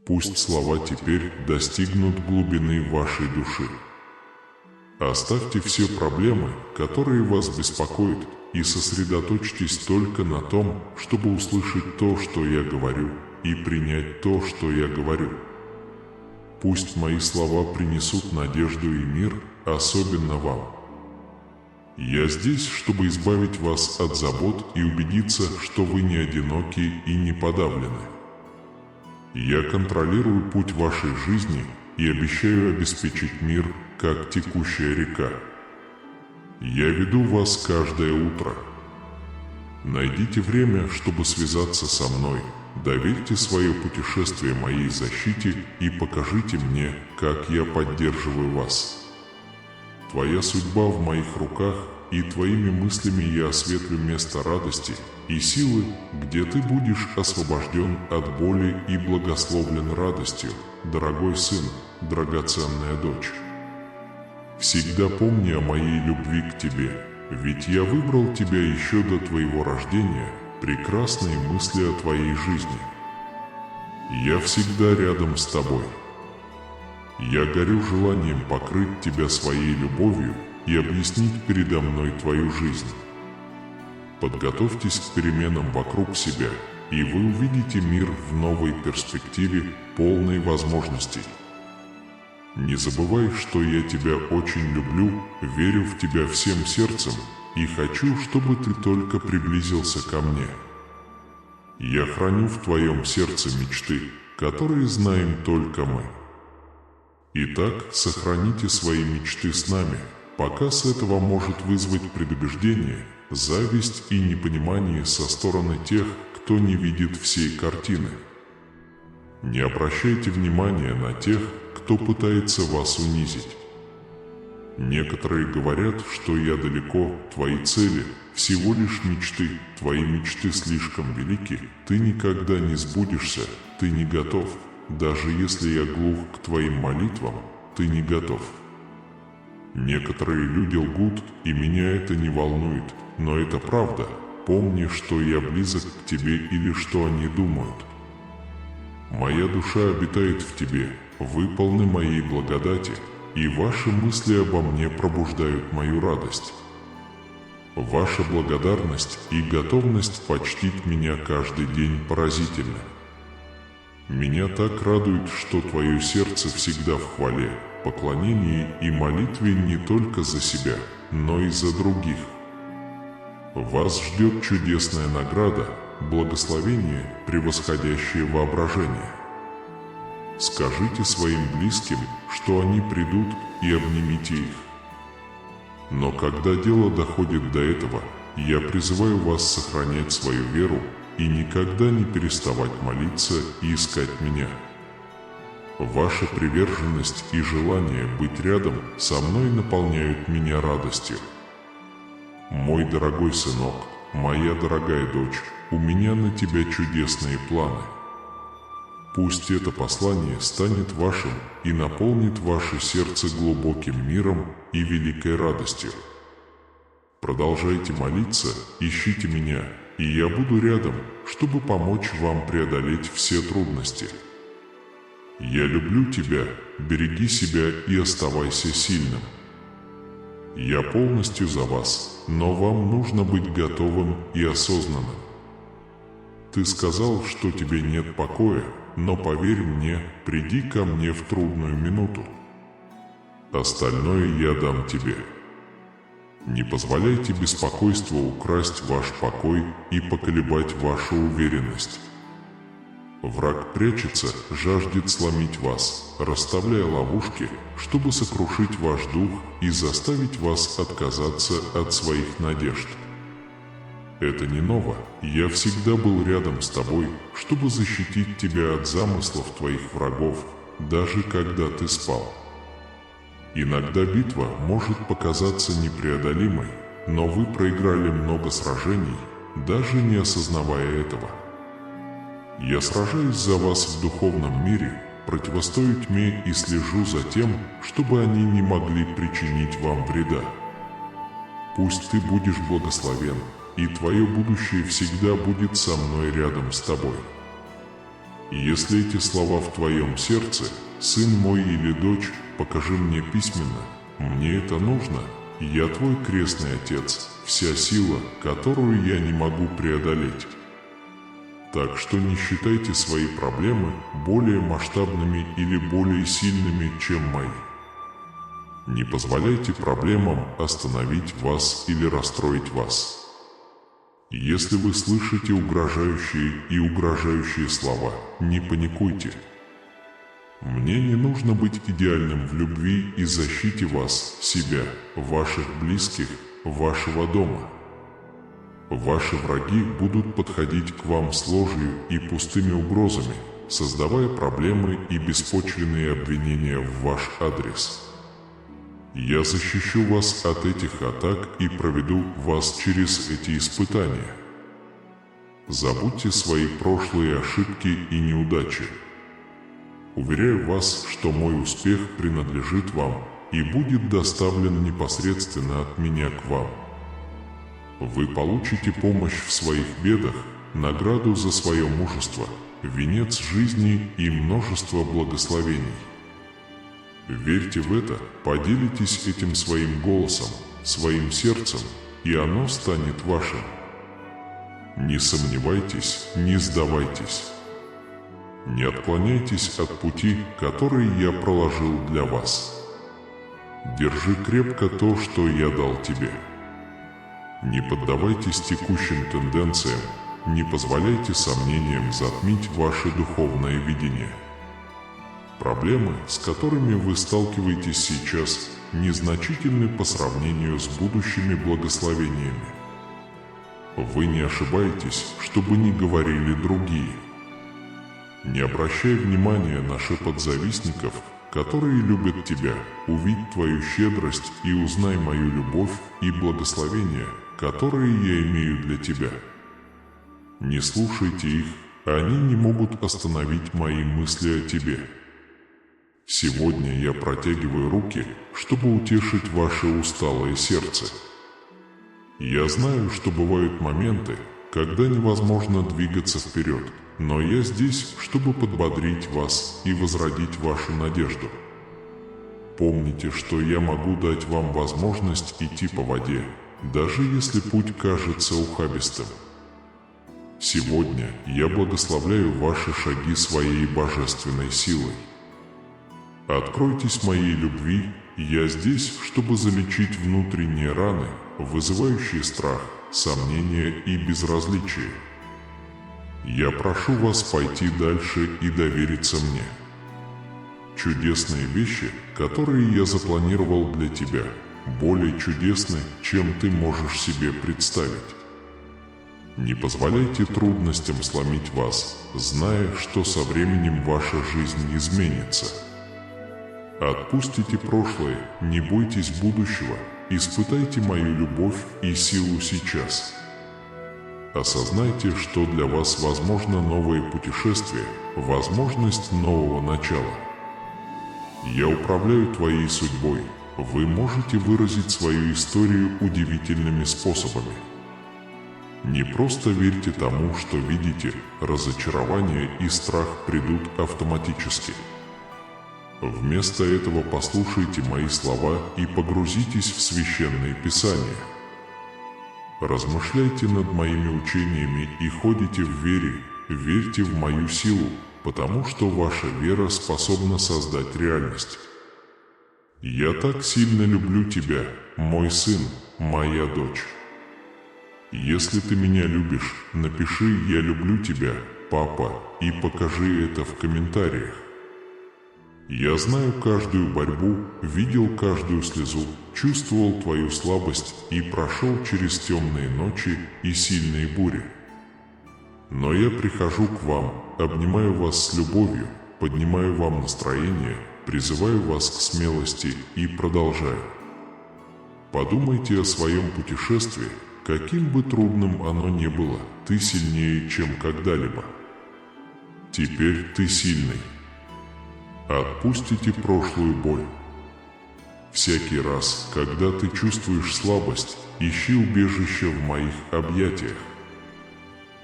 Пусть слова теперь достигнут глубины вашей души. Оставьте все проблемы, которые вас беспокоят, и сосредоточьтесь только на том, чтобы услышать то, что я говорю, и принять то, что я говорю. Пусть мои слова принесут надежду и мир, особенно вам. Я здесь, чтобы избавить вас от забот и убедиться, что вы не одиноки и не подавлены. Я контролирую путь вашей жизни и обещаю обеспечить мир, как текущая река. Я веду вас каждое утро. Найдите время, чтобы связаться со мной, доверьте свое путешествие моей защите и покажите мне, как я поддерживаю вас. Твоя судьба в моих руках, и твоими мыслями я осветлю место радости и силы, где ты будешь освобожден от боли и благословлен радостью, дорогой сын, драгоценная дочь. Всегда помни о моей любви к тебе, ведь я выбрал тебя еще до твоего рождения, прекрасные мысли о твоей жизни. Я всегда рядом с тобой. Я горю желанием покрыть тебя своей любовью и объяснить передо мной твою жизнь. Подготовьтесь к переменам вокруг себя, и вы увидите мир в новой перспективе, полной возможностей. Не забывай, что я тебя очень люблю, верю в тебя всем сердцем и хочу, чтобы ты только приблизился ко мне. Я храню в твоем сердце мечты, которые знаем только мы. Итак, сохраните свои мечты с нами. Показ этого может вызвать предубеждение, зависть и непонимание со стороны тех, кто не видит всей картины. Не обращайте внимания на тех, кто пытается вас унизить. Некоторые говорят, что я далеко, твои цели всего лишь мечты, твои мечты слишком велики, ты никогда не сбудешься, ты не готов. Даже если я глух к твоим молитвам, ты не готов. Некоторые люди лгут, и меня это не волнует, но это правда. Помни, что я близок к тебе или что они думают. Моя душа обитает в тебе, вы полны моей благодати, и ваши мысли обо мне пробуждают мою радость. Ваша благодарность и готовность почтить меня каждый день поразительны. Меня так радует, что твое сердце всегда в хвале, поклонении и молитве не только за себя, но и за других. Вас ждет чудесная награда, благословение, превосходящее воображение. Скажите своим близким, что они придут, и обнимите их. Но когда дело доходит до этого, я призываю вас сохранять свою веру и никогда не переставать молиться и искать меня. Ваша приверженность и желание быть рядом со мной наполняют меня радостью. Мой дорогой сынок, моя дорогая дочь, у меня на тебя чудесные планы. Пусть это послание станет вашим и наполнит ваше сердце глубоким миром и великой радостью. Продолжайте молиться, ищите меня, и я буду рядом, чтобы помочь вам преодолеть все трудности. Я люблю тебя, береги себя и оставайся сильным. Я полностью за вас, но вам нужно быть готовым и осознанным. Ты сказал, что тебе нет покоя, но поверь мне, приди ко мне в трудную минуту. Остальное я дам тебе. Не позволяйте беспокойству украсть ваш покой и поколебать вашу уверенность. Враг прячется, жаждет сломить вас, расставляя ловушки, чтобы сокрушить ваш дух и заставить вас отказаться от своих надежд. Это не ново, я всегда был рядом с тобой, чтобы защитить тебя от замыслов твоих врагов, даже когда ты спал. Иногда битва может показаться непреодолимой, но вы проиграли много сражений, даже не осознавая этого. Я сражаюсь за вас в духовном мире, противостою тьме и слежу за тем, чтобы они не могли причинить вам вреда. Пусть ты будешь благословен, и твое будущее всегда будет со мной рядом с тобой. Если эти слова в твоем сердце, сын мой или дочь, покажи мне письменно, мне это нужно, я твой крестный отец, вся сила, которую я не могу преодолеть. Так что не считайте свои проблемы более масштабными или более сильными, чем мои. Не позволяйте проблемам остановить вас или расстроить вас. Если вы слышите угрожающие слова, не паникуйте. Мне не нужно быть идеальным в любви и защите вас, себя, ваших близких, вашего дома. Ваши враги будут подходить к вам с ложью и пустыми угрозами, создавая проблемы и беспочвенные обвинения в ваш адрес. Я защищу вас от этих атак и проведу вас через эти испытания. Забудьте свои прошлые ошибки и неудачи. Уверяю вас, что мой успех принадлежит вам и будет доставлен непосредственно от меня к вам. Вы получите помощь в своих бедах, награду за свое мужество, венец жизни и множество благословений. Верьте в это, поделитесь этим своим голосом, своим сердцем, и оно станет вашим. Не сомневайтесь, не сдавайтесь. Не отклоняйтесь от пути, который я проложил для вас. Держи крепко то, что я дал тебе. Не поддавайтесь текущим тенденциям, не позволяйте сомнениям затмить ваше духовное видение. Проблемы, с которыми вы сталкиваетесь сейчас, незначительны по сравнению с будущими благословениями. Вы не ошибаетесь, чтобы не говорили другие. Не обращай внимания на шепот завистников, которые любят тебя, увидь твою щедрость и узнай мою любовь и благословения, которые я имею для тебя. Не слушайте их, они не могут остановить мои мысли о тебе. Сегодня я протягиваю руки, чтобы утешить ваше усталое сердце. Я знаю, что бывают моменты, когда невозможно двигаться вперед, но я здесь, чтобы подбодрить вас и возродить вашу надежду. Помните, что я могу дать вам возможность идти по воде, даже если путь кажется ухабистым. Сегодня я благословляю ваши шаги своей божественной силой. Откройтесь моей любви, я здесь, чтобы залечить внутренние раны, вызывающие страх, сомнения и безразличие. Я прошу вас пойти дальше и довериться мне. Чудесные вещи, которые я запланировал для тебя, более чудесны, чем ты можешь себе представить. Не позволяйте трудностям сломить вас, зная, что со временем ваша жизнь изменится. Отпустите прошлое, не бойтесь будущего, испытайте мою любовь и силу сейчас. Осознайте, что для вас возможно новое путешествие, возможность нового начала. Я управляю твоей судьбой, вы можете выразить свою историю удивительными способами. Не просто верьте тому, что видите, разочарование и страх придут автоматически. Вместо этого послушайте мои слова и погрузитесь в священные писания. Размышляйте над моими учениями и ходите в вере, верьте в мою силу, потому что ваша вера способна создать реальность. Я так сильно люблю тебя, мой сын, моя дочь. Если ты меня любишь, напиши «Я люблю тебя, папа» и покажи это в комментариях. Я знаю каждую борьбу, видел каждую слезу, чувствовал твою слабость и прошел через темные ночи и сильные бури. Но я прихожу к вам, обнимаю вас с любовью, поднимаю вам настроение, призываю вас к смелости и продолжаю. Подумайте о своем путешествии, каким бы трудным оно ни было, ты сильнее, чем когда-либо. Теперь ты сильный. Отпустите прошлую боль. Всякий раз, когда ты чувствуешь слабость, ищи убежище в моих объятиях.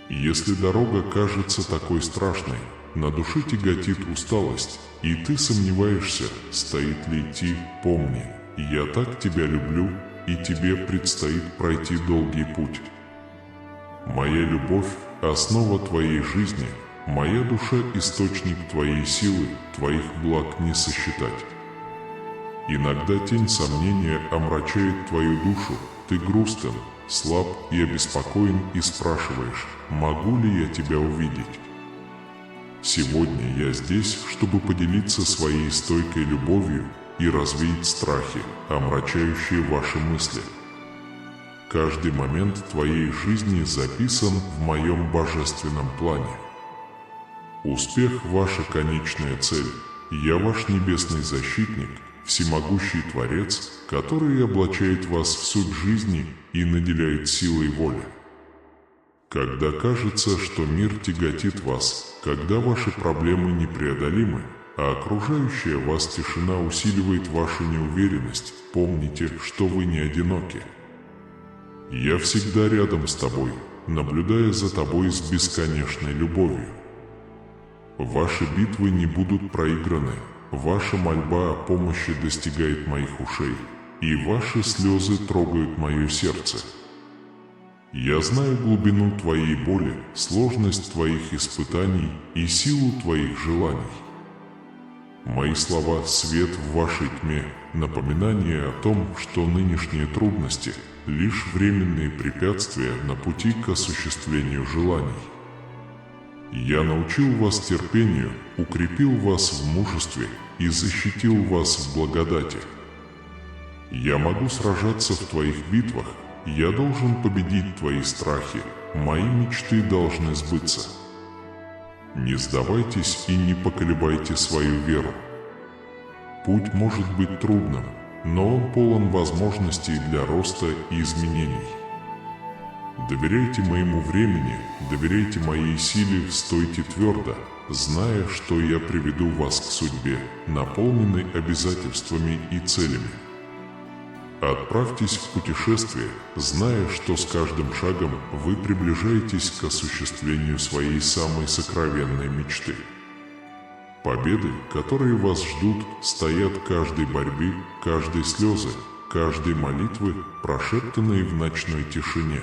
Если дорога кажется такой страшной, на душе тяготит усталость, и ты сомневаешься, стоит ли идти, помни, я так тебя люблю, и тебе предстоит пройти долгий путь. Моя любовь – основа твоей жизни, моя душа – источник твоей силы, твоих благ не сосчитать. Иногда тень сомнения омрачает твою душу, ты грустен, слаб и обеспокоен и спрашиваешь, могу ли я тебя увидеть? Сегодня я здесь, чтобы поделиться своей стойкой любовью и развеять страхи, омрачающие ваши мысли. Каждый момент твоей жизни записан в моем божественном плане. Успех – ваша конечная цель. Я ваш небесный защитник, всемогущий Творец, который облачает вас в суть жизни и наделяет силой воли. Когда кажется, что мир тяготит вас, когда ваши проблемы непреодолимы, а окружающая вас тишина усиливает вашу неуверенность, помните, что вы не одиноки. Я всегда рядом с тобой, наблюдая за тобой с бесконечной любовью. Ваши битвы не будут проиграны, ваша мольба о помощи достигает моих ушей, и ваши слезы трогают мое сердце. Я знаю глубину твоей боли, сложность твоих испытаний и силу твоих желаний. Мои слова – свет в вашей тьме, напоминание о том, что нынешние трудности – лишь временные препятствия на пути к осуществлению желаний. Я научил вас терпению, укрепил вас в мужестве и защитил вас в благодати. Я могу сражаться в твоих битвах, я должен победить твои страхи, мои мечты должны сбыться. Не сдавайтесь и не поколебайте свою веру. Путь может быть трудным, но он полон возможностей для роста и изменений. Доверяйте моему времени, доверяйте моей силе, стойте твердо, зная, что я приведу вас к судьбе, наполненной обязательствами и целями. Отправьтесь в путешествие, зная, что с каждым шагом вы приближаетесь к осуществлению своей самой сокровенной мечты. Победы, которые вас ждут, стоят каждой борьбе, каждой слезы, каждой молитвы, прошептанной в ночной тишине.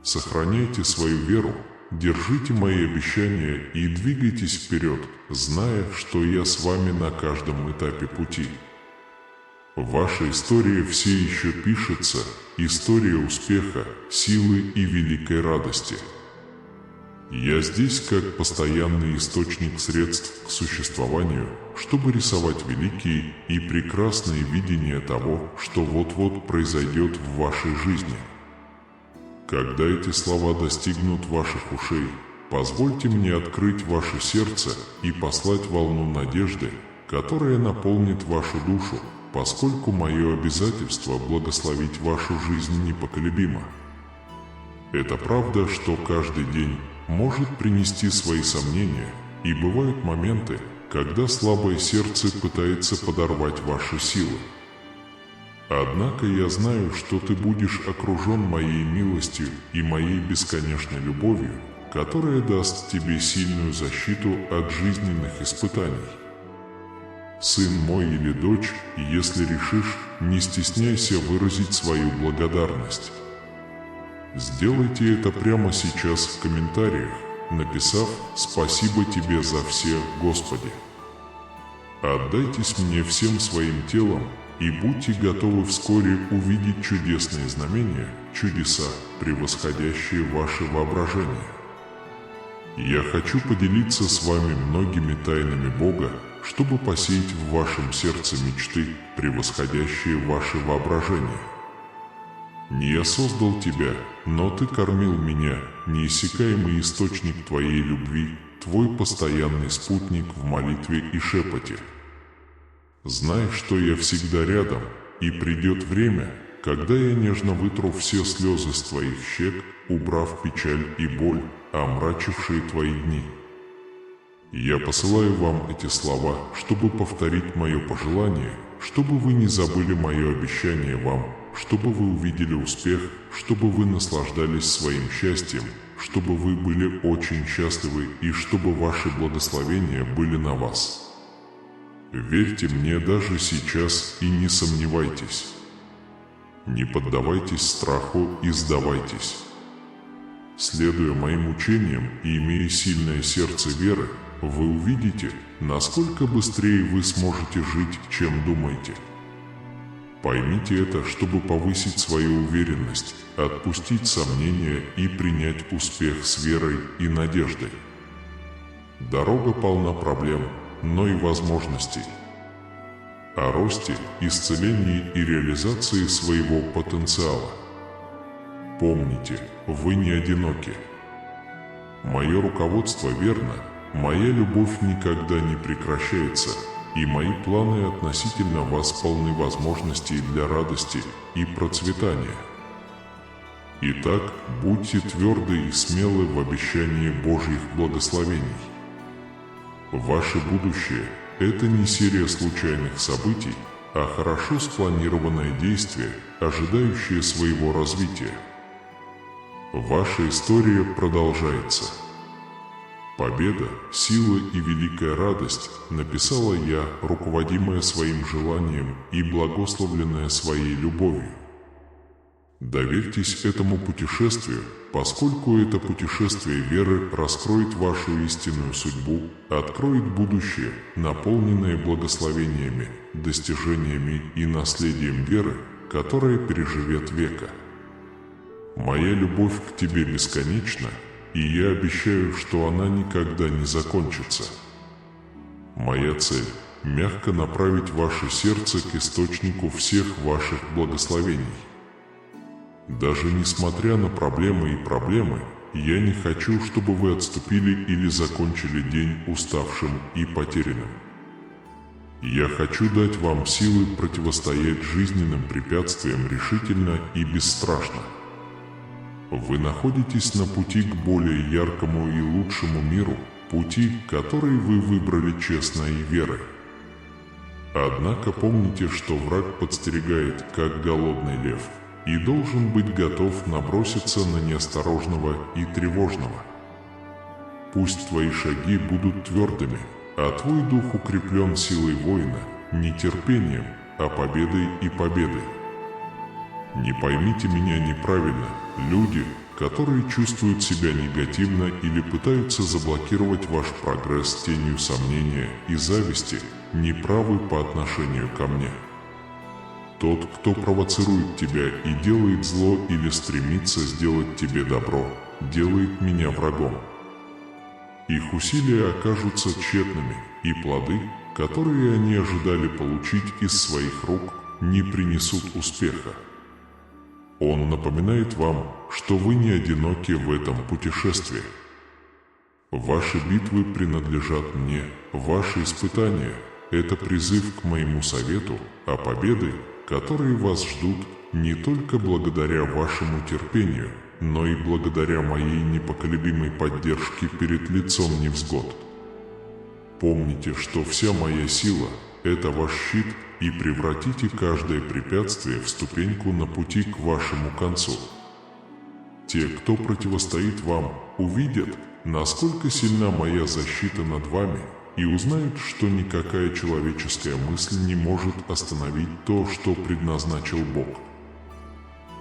Сохраняйте свою веру, держите мои обещания и двигайтесь вперед, зная, что я с вами на каждом этапе пути. Ваша история все еще пишется, история успеха, силы и великой радости. Я здесь как постоянный источник средств к существованию, чтобы рисовать великие и прекрасные видения того, что вот-вот произойдет в вашей жизни. Когда эти слова достигнут ваших ушей, позвольте мне открыть ваше сердце и послать волну надежды, которая наполнит вашу душу, поскольку мое обязательство благословить вашу жизнь непоколебимо. Это правда, что каждый день может принести свои сомнения, и бывают моменты, когда слабое сердце пытается подорвать ваши силы. Однако я знаю, что ты будешь окружен моей милостью и моей бесконечной любовью, которая даст тебе сильную защиту от жизненных испытаний. Сын мой или дочь, если решишь, не стесняйся выразить свою благодарность. Сделайте это прямо сейчас в комментариях, написав «Спасибо тебе за все, Господи». Отдайтесь мне всем своим телом и будьте готовы вскоре увидеть чудесные знамения, чудеса, превосходящие ваше воображение. Я хочу поделиться с вами многими тайнами Бога, чтобы посеять в вашем сердце мечты, превосходящие ваше воображение. Не я создал тебя, но ты кормил меня, неиссякаемый источник твоей любви, твой постоянный спутник в молитве и шепоте. Знай, что я всегда рядом, и придет время, когда я нежно вытру все слезы с твоих щек, убрав печаль и боль, омрачившие твои дни. Я посылаю вам эти слова, чтобы повторить мое пожелание, чтобы вы не забыли мое обещание вам, чтобы вы увидели успех, чтобы вы наслаждались своим счастьем, чтобы вы были очень счастливы и чтобы ваши благословения были на вас. Верьте мне даже сейчас и не сомневайтесь. Не поддавайтесь страху и сдавайтесь. Следуя моим учениям и имея сильное сердце веры, вы увидите, насколько быстрее вы сможете жить, чем думаете. Поймите это, чтобы повысить свою уверенность, отпустить сомнения и принять успех с верой и надеждой. Дорога полна проблем, но и возможностей. О росте, исцелении и реализации своего потенциала. Помните, вы не одиноки. Мое руководство верно, моя любовь никогда не прекращается, и мои планы относительно вас полны возможностей для радости и процветания. Итак, будьте тверды и смелы в обещании Божьих благословений. Ваше будущее – это не серия случайных событий, а хорошо спланированное действие, ожидающее своего развития. Ваша история продолжается. Победа, сила и великая радость написала я, руководимая своим желанием и благословленная своей любовью. Доверьтесь этому путешествию, поскольку это путешествие веры раскроет вашу истинную судьбу, откроет будущее, наполненное благословениями, достижениями и наследием веры, которое переживет века. Моя любовь к тебе бесконечна, и я обещаю, что она никогда не закончится. Моя цель – мягко направить ваше сердце к источнику всех ваших благословений. Даже несмотря на проблемы, я не хочу, чтобы вы отступили или закончили день уставшим и потерянным. Я хочу дать вам силы противостоять жизненным препятствиям решительно и бесстрашно. Вы находитесь на пути к более яркому и лучшему миру, пути, который вы выбрали честно и верой. Однако помните, что враг подстерегает, как голодный лев, и должен быть готов наброситься на неосторожного и тревожного. Пусть твои шаги будут твердыми, а твой дух укреплен силой воина, не терпением, а победой и победой. Не поймите меня неправильно, люди, которые чувствуют себя негативно или пытаются заблокировать ваш прогресс тенью сомнения и зависти, неправы по отношению ко мне. Тот, кто провоцирует тебя и делает зло или стремится сделать тебе добро, делает меня врагом. Их усилия окажутся тщетными, и плоды, которые они ожидали получить из своих рук, не принесут успеха. Он напоминает вам, что вы не одиноки в этом путешествии. Ваши битвы принадлежат мне, ваши испытания – это призыв к моему совету, а победы, которые вас ждут, не только благодаря вашему терпению, но и благодаря моей непоколебимой поддержке перед лицом невзгод. Помните, что вся моя сила – это ваш щит, и превратите каждое препятствие в ступеньку на пути к вашему концу. Те, кто противостоит вам, увидят, насколько сильна моя защита над вами, и узнают, что никакая человеческая мысль не может остановить то, что предназначил Бог.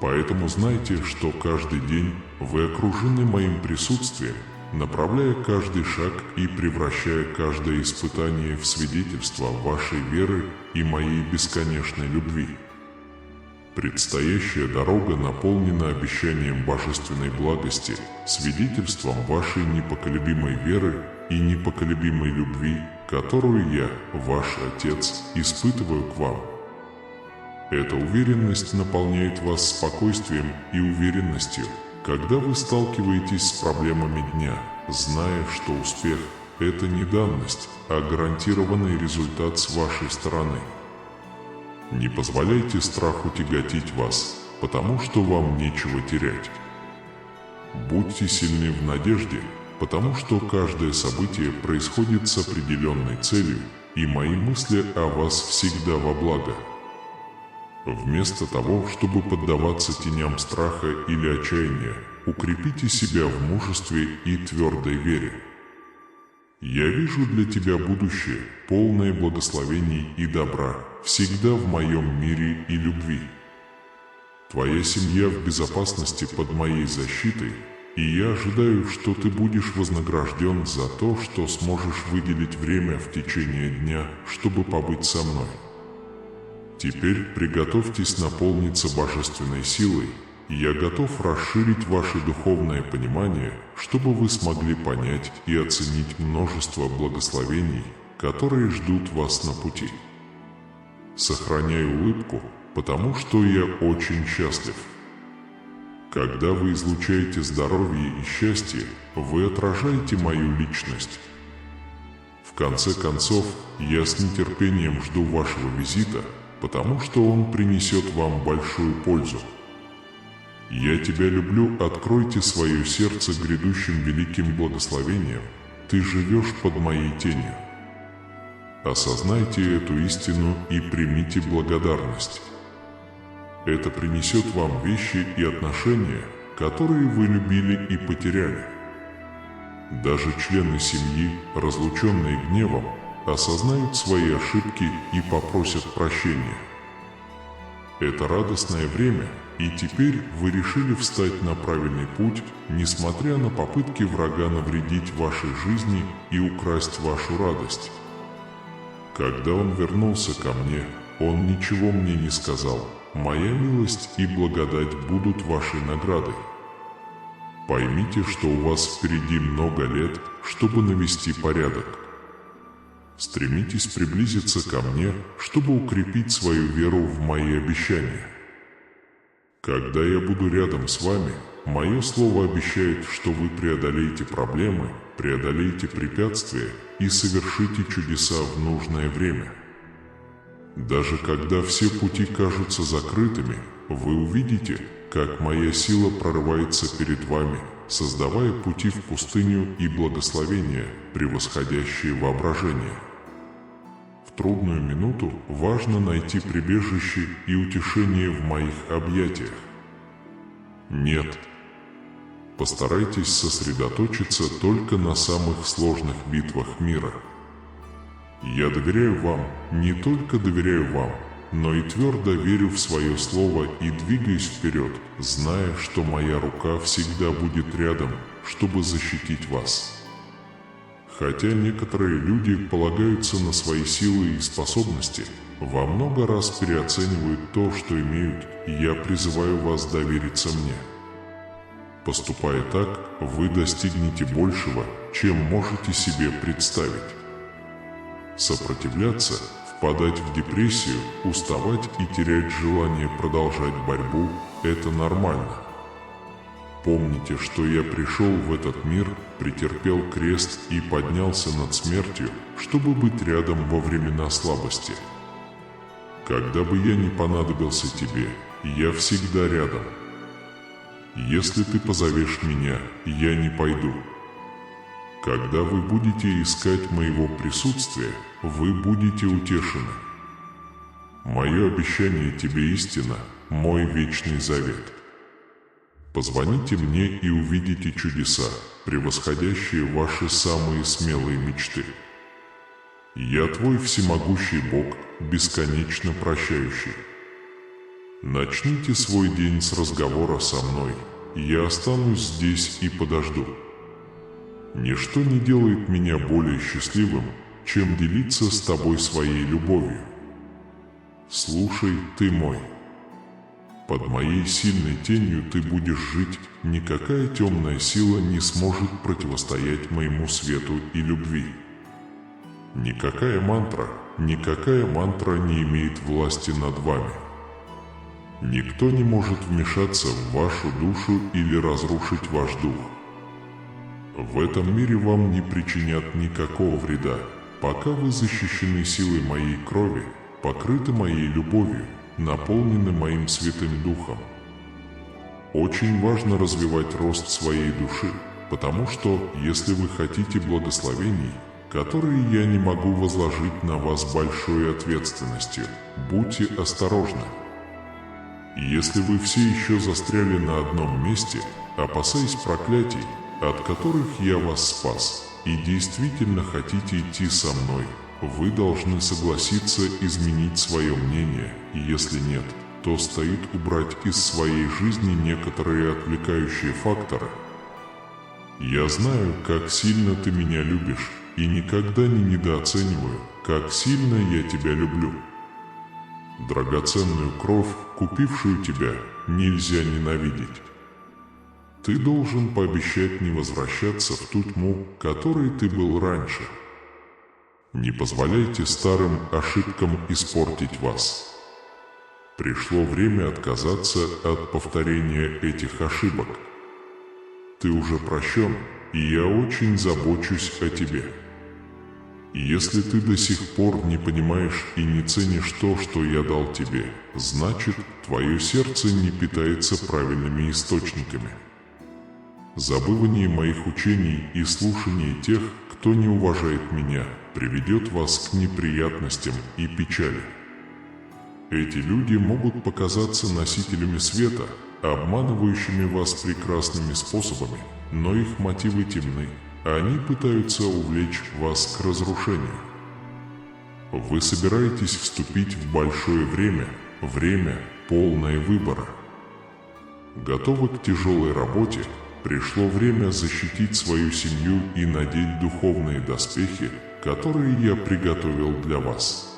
Поэтому знайте, что каждый день вы окружены моим присутствием, направляя каждый шаг и превращая каждое испытание в свидетельство вашей веры и моей бесконечной любви. Предстоящая дорога наполнена обещанием божественной благости, свидетельством вашей непоколебимой веры и непоколебимой любви, которую я, ваш Отец, испытываю к вам. Эта уверенность наполняет вас спокойствием и уверенностью, когда вы сталкиваетесь с проблемами дня, зная, что успех – это не данность, а гарантированный результат с вашей стороны. Не позволяйте страху тяготить вас, потому что вам нечего терять. Будьте сильны в надежде, потому что каждое событие происходит с определенной целью, и мои мысли о вас всегда во благо. Вместо того, чтобы поддаваться теням страха или отчаяния, укрепите себя в мужестве и твердой вере. Я вижу для тебя будущее, полное благословений и добра, всегда в моем мире и любви. Твоя семья в безопасности под моей защитой, и я ожидаю, что ты будешь вознагражден за то, что сможешь выделить время в течение дня, чтобы побыть со мной. Теперь приготовьтесь наполниться божественной силой, и я готов расширить ваше духовное понимание, чтобы вы смогли понять и оценить множество благословений, которые ждут вас на пути. Сохраняй улыбку, потому что я очень счастлив. Когда вы излучаете здоровье и счастье, вы отражаете мою личность. В конце концов, я с нетерпением жду вашего визита, потому что он принесет вам большую пользу. Я тебя люблю, откройте свое сердце грядущим великим благословением, ты живешь под моей тенью. Осознайте эту истину и примите благодарность. Это принесет вам вещи и отношения, которые вы любили и потеряли. Даже члены семьи, разлученные гневом, осознают свои ошибки и попросят прощения. Это радостное время, и теперь вы решили встать на правильный путь, несмотря на попытки врага навредить вашей жизни и украсть вашу радость. Когда он вернулся ко мне, он ничего мне не сказал. Моя милость и благодать будут вашей наградой. Поймите, что у вас впереди много лет, чтобы навести порядок. Стремитесь приблизиться ко мне, чтобы укрепить свою веру в мои обещания. Когда я буду рядом с вами, мое слово обещает, что вы преодолеете проблемы, преодолеете препятствия и совершите чудеса в нужное время. Даже когда все пути кажутся закрытыми, вы увидите, как моя сила прорывается перед вами, создавая пути в пустыню и благословения, превосходящие воображение. В трудную минуту важно найти прибежище и утешение в моих объятиях. Нет. Постарайтесь сосредоточиться только на самых сложных битвах мира. Я доверяю вам, не только доверяю вам, но и твердо верю в свое слово и двигаюсь вперед, зная, что моя рука всегда будет рядом, чтобы защитить вас. Хотя некоторые люди полагаются на свои силы и способности, во много раз переоценивают то, что имеют, и я призываю вас довериться мне. Поступая так, вы достигнете большего, чем можете себе представить. Сопротивляться, впадать в депрессию, уставать и терять желание продолжать борьбу – это нормально. Помните, что я пришел в этот мир, претерпел крест и поднялся над смертью, чтобы быть рядом во времена слабости. Когда бы я ни понадобился тебе, я всегда рядом. Если ты позовешь меня, я не пойду. Когда вы будете искать моего присутствия, вы будете утешены. Мое обещание тебе истина, мой вечный завет. Позвоните мне и увидите чудеса, превосходящие ваши самые смелые мечты. Я твой всемогущий Бог, бесконечно прощающий. Начните свой день с разговора со мной, я останусь здесь и подожду. Ничто не делает меня более счастливым, чем делиться с тобой своей любовью. Слушай, ты мой. Под моей сильной тенью ты будешь жить, никакая темная сила не сможет противостоять моему свету и любви. Никакая мантра не имеет власти над вами. Никто не может вмешаться в вашу душу или разрушить ваш дух. В этом мире вам не причинят никакого вреда, пока вы защищены силой моей крови, покрыты моей любовью, наполнены моим Святым Духом. Очень важно развивать рост своей души, потому что, если вы хотите благословений, которые я не могу возложить на вас большой ответственностью, будьте осторожны. Если вы все еще застряли на одном месте, опасаясь проклятий, от которых я вас спас, и действительно хотите идти со мной, вы должны согласиться изменить свое мнение, и если нет, то стоит убрать из своей жизни некоторые отвлекающие факторы. Я знаю, как сильно ты меня любишь, и никогда не недооцениваю, как сильно я тебя люблю. Драгоценную кровь, купившую тебя, нельзя ненавидеть. Ты должен пообещать не возвращаться в ту тьму, которой ты был раньше. Не позволяйте старым ошибкам испортить вас. Пришло время отказаться от повторения этих ошибок. Ты уже прощен, и я очень забочусь о тебе. Если ты до сих пор не понимаешь и не ценишь то, что я дал тебе, значит, твое сердце не питается правильными источниками. Забывание моих учений и слушание тех, кто не уважает меня, приведет вас к неприятностям и печали. Эти люди могут показаться носителями света, обманывающими вас прекрасными способами, но их мотивы темны. Они пытаются увлечь вас к разрушению. Вы собираетесь вступить в большое время, время, полное выбора. Готовы к тяжелой работе, пришло время защитить свою семью и надеть духовные доспехи, которые я приготовил для вас.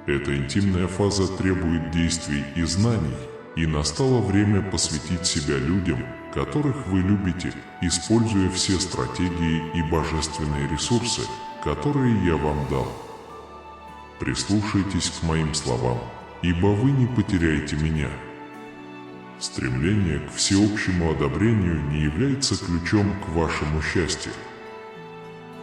Эта интимная фаза требует действий и знаний, и настало время посвятить себя людям, которых вы любите, используя все стратегии и божественные ресурсы, которые я вам дал. Прислушайтесь к моим словам, ибо вы не потеряете меня. Стремление к всеобщему одобрению не является ключом к вашему счастью.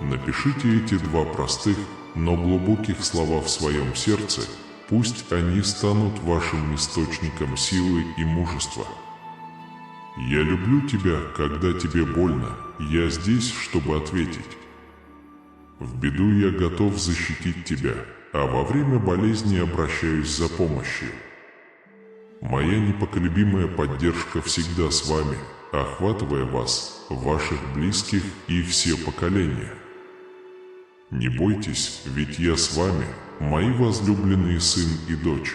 Напишите эти два простых, но глубоких слова в своем сердце, пусть они станут вашим источником силы и мужества. Я люблю тебя, когда тебе больно, я здесь, чтобы ответить. В беду я готов защитить тебя, а во время болезни обращаюсь за помощью. Моя непоколебимая поддержка всегда с вами, охватывая вас, ваших близких и все поколения. Не бойтесь, ведь я с вами, мои возлюбленные сын и дочь.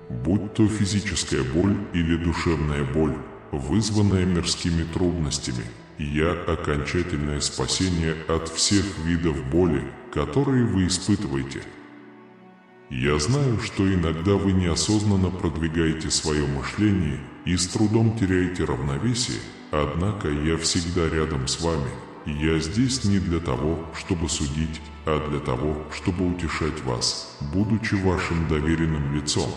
Будь то физическая боль или душевная боль, вызванная мирскими трудностями, я окончательное спасение от всех видов боли, которые вы испытываете. Я знаю, что иногда вы неосознанно продвигаете свое мышление и с трудом теряете равновесие, однако я всегда рядом с вами. Я здесь не для того, чтобы судить, а для того, чтобы утешать вас, будучи вашим доверенным лицом.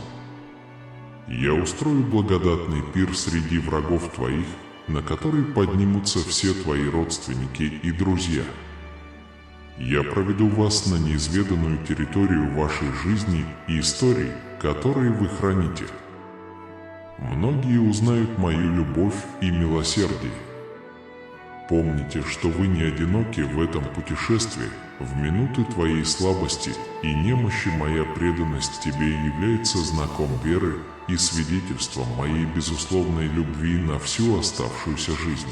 Я устрою благодатный пир среди врагов твоих, на который поднимутся все твои родственники и друзья. Я проведу вас на неизведанную территорию вашей жизни и историй, которые вы храните. Многие узнают мою любовь и милосердие. Помните, что вы не одиноки в этом путешествии. В минуты твоей слабости и немощи моя преданность тебе является знаком веры и свидетельством моей безусловной любви на всю оставшуюся жизнь.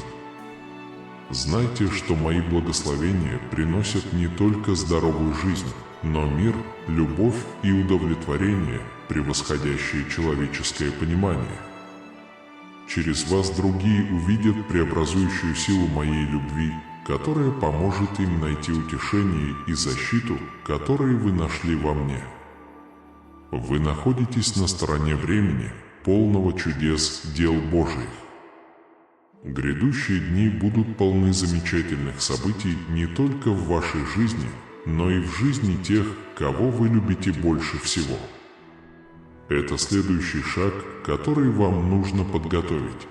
Знайте, что мои благословения приносят не только здоровую жизнь, но мир, любовь и удовлетворение, превосходящие человеческое понимание. Через вас другие увидят преобразующую силу моей любви, которая поможет им найти утешение и защиту, которые вы нашли во мне. Вы находитесь на стороне времени, полного чудес дел Божиих. Грядущие дни будут полны замечательных событий не только в вашей жизни, но и в жизни тех, кого вы любите больше всего. Это следующий шаг, который вам нужно подготовить.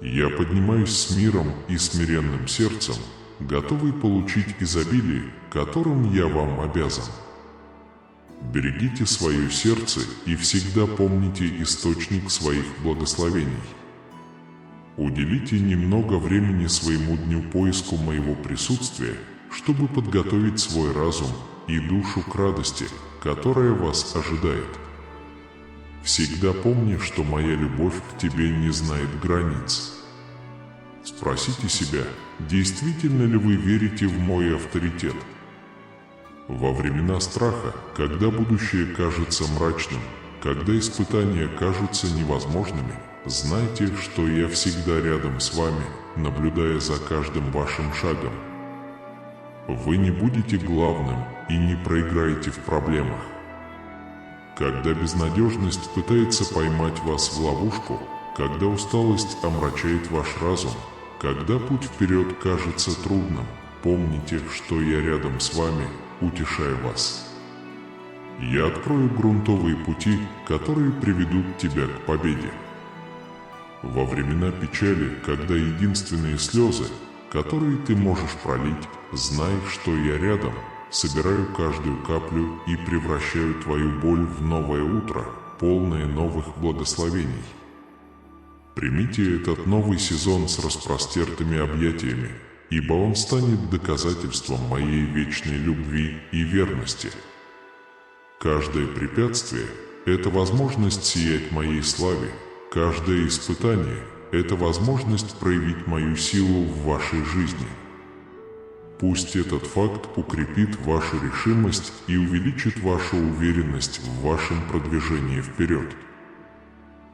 Я поднимаюсь с миром и смиренным сердцем, готовый получить изобилие, которым я вам обязан. Берегите свое сердце и всегда помните источник своих благословений. Уделите немного времени своему дню поиску моего присутствия, чтобы подготовить свой разум и душу к радости, которая вас ожидает. Всегда помни, что моя любовь к тебе не знает границ. Спросите себя, действительно ли вы верите в мой авторитет? Во времена страха, когда будущее кажется мрачным, когда испытания кажутся невозможными, знайте, что я всегда рядом с вами, наблюдая за каждым вашим шагом. Вы не будете главным и не проиграете в проблемах. Когда безнадежность пытается поймать вас в ловушку, когда усталость омрачает ваш разум, когда путь вперед кажется трудным, помните, что я рядом с вами, утешая вас. Я открою грунтовые пути, которые приведут тебя к победе. Во времена печали, когда единственные слезы, которые ты можешь пролить, знай, что я рядом, собираю каждую каплю и превращаю твою боль в новое утро, полное новых благословений. Примите этот новый сезон с распростертыми объятиями, ибо он станет доказательством моей вечной любви и верности. Каждое препятствие – это возможность сиять моей славе, каждое испытание – это возможность проявить мою силу в вашей жизни. Пусть этот факт укрепит вашу решимость и увеличит вашу уверенность в вашем продвижении вперед.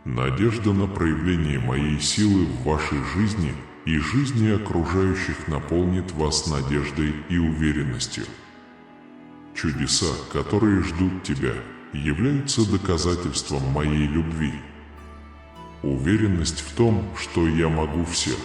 Надежда на проявление моей силы в вашей жизни и жизни окружающих наполнит вас надеждой и уверенностью. Чудеса, которые ждут тебя, являются доказательством моей любви. Уверенность в том, что я могу все.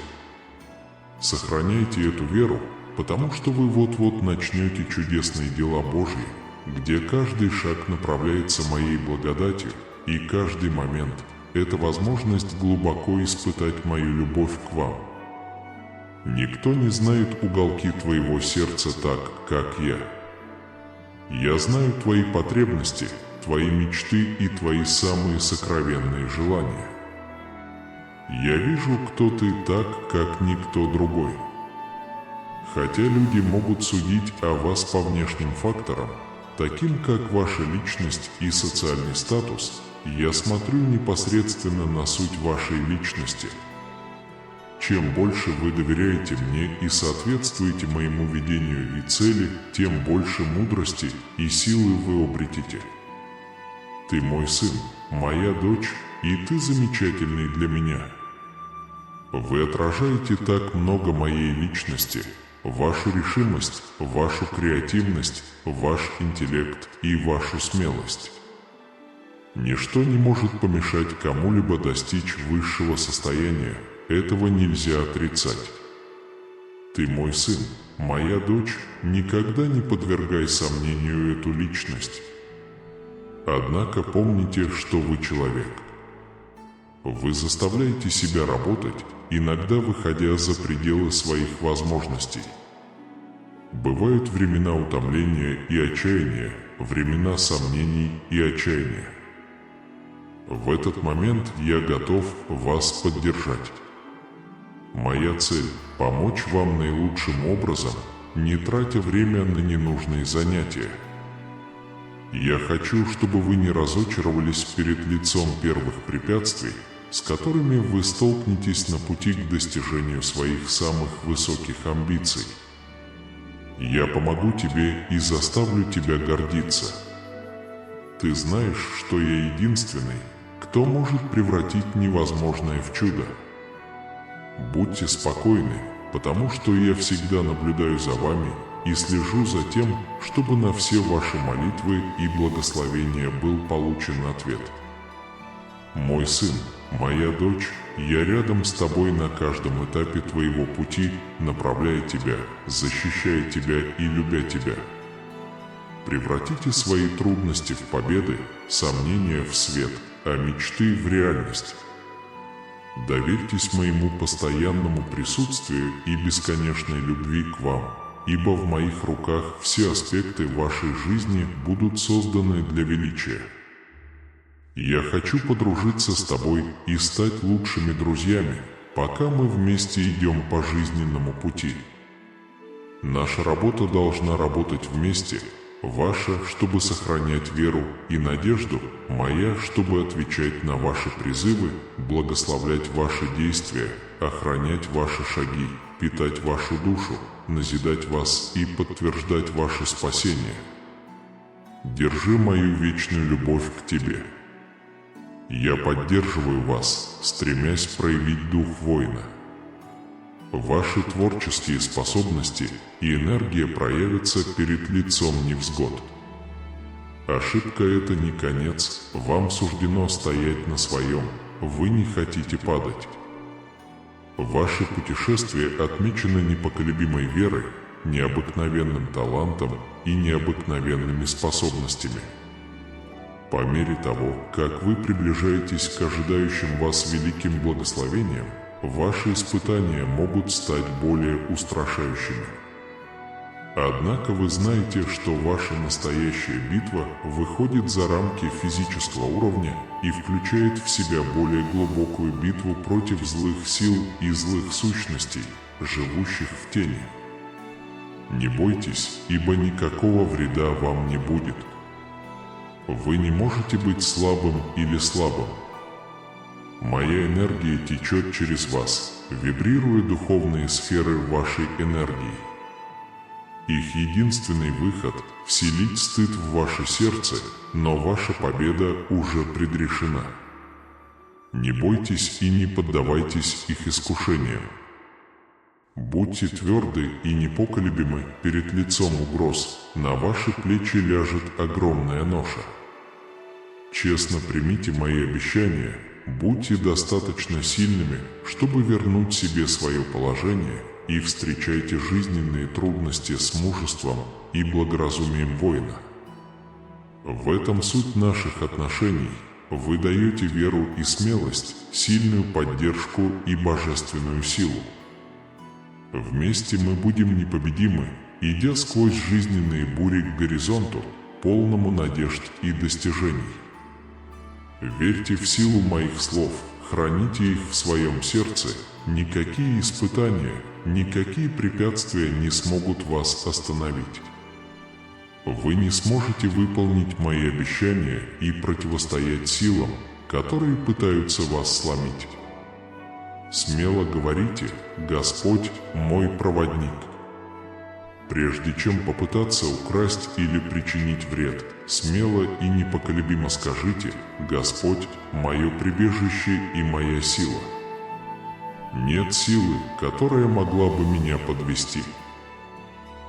Сохраняйте эту веру, потому что вы вот-вот начнете чудесные дела Божьи, где каждый шаг направляется моей благодатью, и каждый момент – это возможность глубоко испытать мою любовь к вам. Никто не знает уголки твоего сердца так, как я. Я знаю твои потребности, твои мечты и твои самые сокровенные желания. Я вижу, кто ты так, как никто другой. Хотя люди могут судить о вас по внешним факторам, таким как ваша личность и социальный статус, я смотрю непосредственно на суть вашей личности. Чем больше вы доверяете мне и соответствуете моему видению и цели, тем больше мудрости и силы вы обретете. Ты мой сын, моя дочь, и ты замечательный для меня. Вы отражаете так много моей личности, вашу решимость, вашу креативность, ваш интеллект и вашу смелость. Ничто не может помешать кому-либо достичь высшего состояния, этого нельзя отрицать. Ты мой сын, моя дочь, никогда не подвергай сомнению эту личность. Однако помните, что вы человек. Вы заставляете себя работать, иногда выходя за пределы своих возможностей. Бывают времена утомления и отчаяния, времена сомнений и отчаяния. В этот момент я готов вас поддержать. Моя цель – помочь вам наилучшим образом, не тратя время на ненужные занятия. Я хочу, чтобы вы не разочаровались перед лицом первых препятствий, с которыми вы столкнетесь на пути к достижению своих самых высоких амбиций. Я помогу тебе и заставлю тебя гордиться. Ты знаешь, что я единственный, кто может превратить невозможное в чудо. Будьте спокойны, потому что я всегда наблюдаю за вами и слежу за тем, чтобы на все ваши молитвы и благословения был получен ответ. Мой сын, моя дочь, я рядом с тобой на каждом этапе твоего пути, направляя тебя, защищая тебя и любя тебя. Превратите свои трудности в победы, сомнения в свет, а мечты в реальность. Доверьтесь моему постоянному присутствию и бесконечной любви к вам, ибо в моих руках все аспекты вашей жизни будут созданы для величия. Я хочу подружиться с тобой и стать лучшими друзьями, пока мы вместе идем по жизненному пути. Наша работа должна работать вместе, ваша, чтобы сохранять веру и надежду, моя, чтобы отвечать на ваши призывы, благословлять ваши действия, охранять ваши шаги, питать вашу душу, назидать вас и подтверждать ваше спасение. Держи мою вечную любовь к тебе. Я поддерживаю вас, стремясь проявить дух воина. Ваши творческие способности и энергия проявятся перед лицом невзгод. Ошибка — это не конец, вам суждено стоять на своем, вы не хотите падать. Ваши путешествия отмечены непоколебимой верой, необыкновенным талантом и необыкновенными способностями. По мере того, как вы приближаетесь к ожидающим вас великим благословениям, ваши испытания могут стать более устрашающими. Однако вы знаете, что ваша настоящая битва выходит за рамки физического уровня и включает в себя более глубокую битву против злых сил и злых сущностей, живущих в тени. Не бойтесь, ибо никакого вреда вам не будет. Вы не можете быть слабым или слабым. Моя энергия течет через вас, вибрируя духовные сферы вашей энергии. Их единственный выход – вселить стыд в ваше сердце, но ваша победа уже предрешена. Не бойтесь и не поддавайтесь их искушениям. Будьте тверды и непоколебимы перед лицом угроз, на ваши плечи ляжет огромная ноша. Честно примите мои обещания, будьте достаточно сильными, чтобы вернуть себе свое положение, и встречайте жизненные трудности с мужеством и благоразумием воина. В этом суть наших отношений. Вы даете веру и смелость, сильную поддержку и божественную силу. Вместе мы будем непобедимы, идя сквозь жизненные бури к горизонту, полному надежд и достижений. Верьте в силу моих слов, храните их в своем сердце, никакие испытания, никакие препятствия не смогут вас остановить. Вы не сможете выполнить мои обещания и противостоять силам, которые пытаются вас сломить. Смело говорите: «Господь мой проводник». Прежде чем попытаться украсть или причинить вред, смело и непоколебимо скажите: «Господь мое прибежище и моя сила». Нет силы, которая могла бы меня подвести.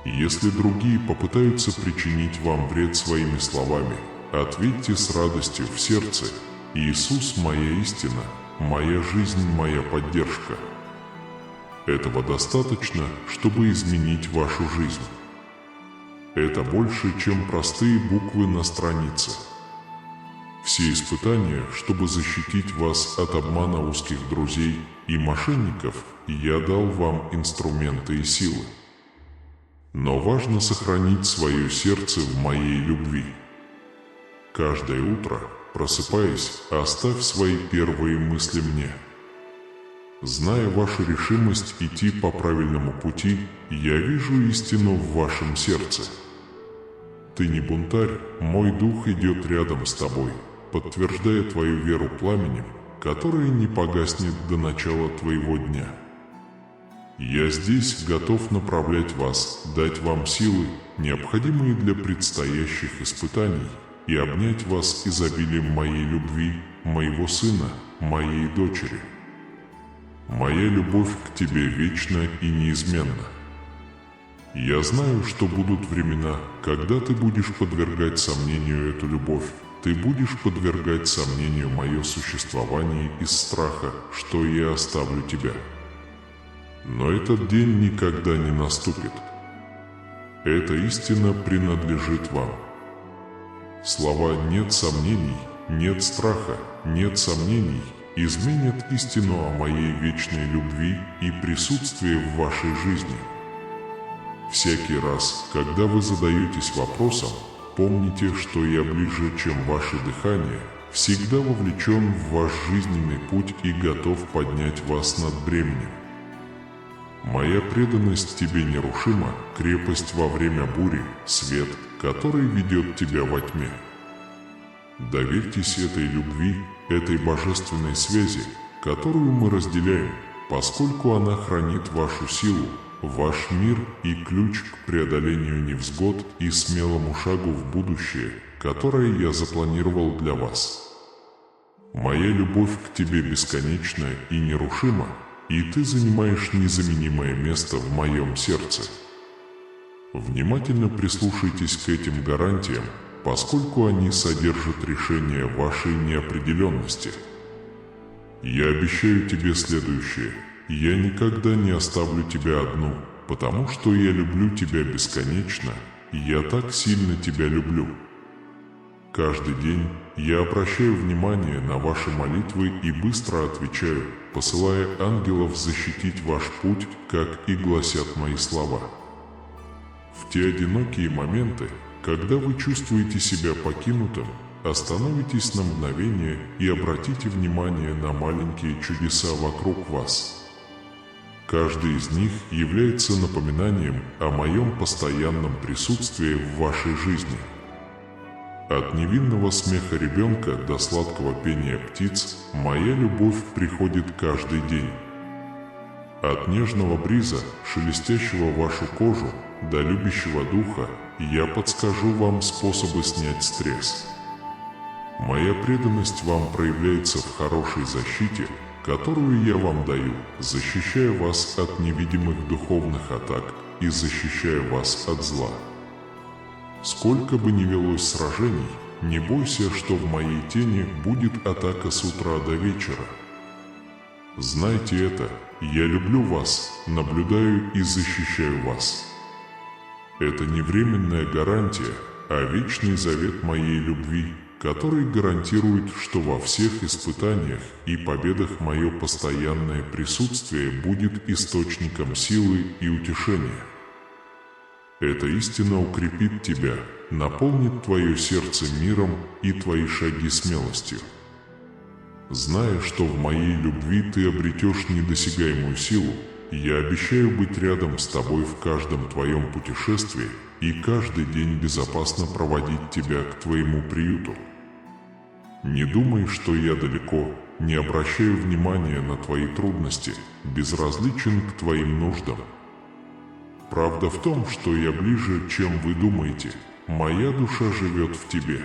Если другие попытаются причинить вам вред своими словами, ответьте с радостью в сердце: «Иисус моя истина, моя жизнь, моя поддержка». Этого достаточно, чтобы изменить вашу жизнь. Это больше, чем простые буквы на странице. Все испытания, чтобы защитить вас от обмана узких друзей и мошенников, я дал вам инструменты и силы. Но важно сохранить свое сердце в моей любви. Каждое утро, просыпаясь, оставь свои первые мысли мне. Зная вашу решимость идти по правильному пути, я вижу истину в вашем сердце. Ты не бунтарь, мой дух идет рядом с тобой, подтверждая твою веру пламенем, которое не погаснет до начала твоего дня. Я здесь готов направлять вас, дать вам силы, необходимые для предстоящих испытаний, и обнять вас изобилием моей любви, моего сына, моей дочери. Моя любовь к тебе вечна и неизменна. Я знаю, что будут времена, когда ты будешь подвергать сомнению эту любовь, ты будешь подвергать сомнению мое существование из страха, что я оставлю тебя. Но этот день никогда не наступит. Эта истина принадлежит вам. Слова «нет сомнений», «нет страха», «нет сомнений» изменят истину о моей вечной любви и присутствии в вашей жизни. Всякий раз, когда вы задаетесь вопросом, помните, что я ближе, чем ваше дыхание, всегда вовлечен в ваш жизненный путь и готов поднять вас над бременем. Моя преданность тебе нерушима, крепость во время бури, свет, который ведет тебя во тьме. Доверьтесь этой любви, этой божественной связи, которую мы разделяем, поскольку она хранит вашу силу, ваш мир и ключ к преодолению невзгод и смелому шагу в будущее, которое я запланировал для вас. Моя любовь к тебе бесконечна и нерушима, и ты занимаешь незаменимое место в моем сердце. Внимательно прислушайтесь к этим гарантиям, поскольку они содержат решение вашей неопределенности. Я обещаю тебе следующее. Я никогда не оставлю тебя одну, потому что я люблю тебя бесконечно, и я так сильно тебя люблю. Каждый день я обращаю внимание на ваши молитвы и быстро отвечаю, посылая ангелов защитить ваш путь, как и гласят мои слова. В те одинокие моменты, когда вы чувствуете себя покинутым, остановитесь на мгновение и обратите внимание на маленькие чудеса вокруг вас. Каждый из них является напоминанием о моем постоянном присутствии в вашей жизни. От невинного смеха ребенка до сладкого пения птиц моя любовь приходит каждый день. От нежного бриза, шелестящего вашу кожу, до любящего духа я подскажу вам способы снять стресс. Моя преданность вам проявляется в хорошей защите, которую я вам даю, защищая вас от невидимых духовных атак и защищая вас от зла. Сколько бы ни велось сражений, не бойся, что в моей тени будет атака с утра до вечера. Знайте это, я люблю вас, наблюдаю и защищаю вас. Это не временная гарантия, а вечный завет моей любви, который гарантирует, что во всех испытаниях и победах мое постоянное присутствие будет источником силы и утешения. Эта истина укрепит тебя, наполнит твое сердце миром и твои шаги смелостью. Зная, что в моей любви ты обретешь недосягаемую силу, я обещаю быть рядом с тобой в каждом твоем путешествии и каждый день безопасно проводить тебя к твоему приюту. Не думай, что я далеко, не обращаю внимания на твои трудности, безразличен к твоим нуждам. Правда в том, что я ближе, чем вы думаете. Моя душа живет в тебе.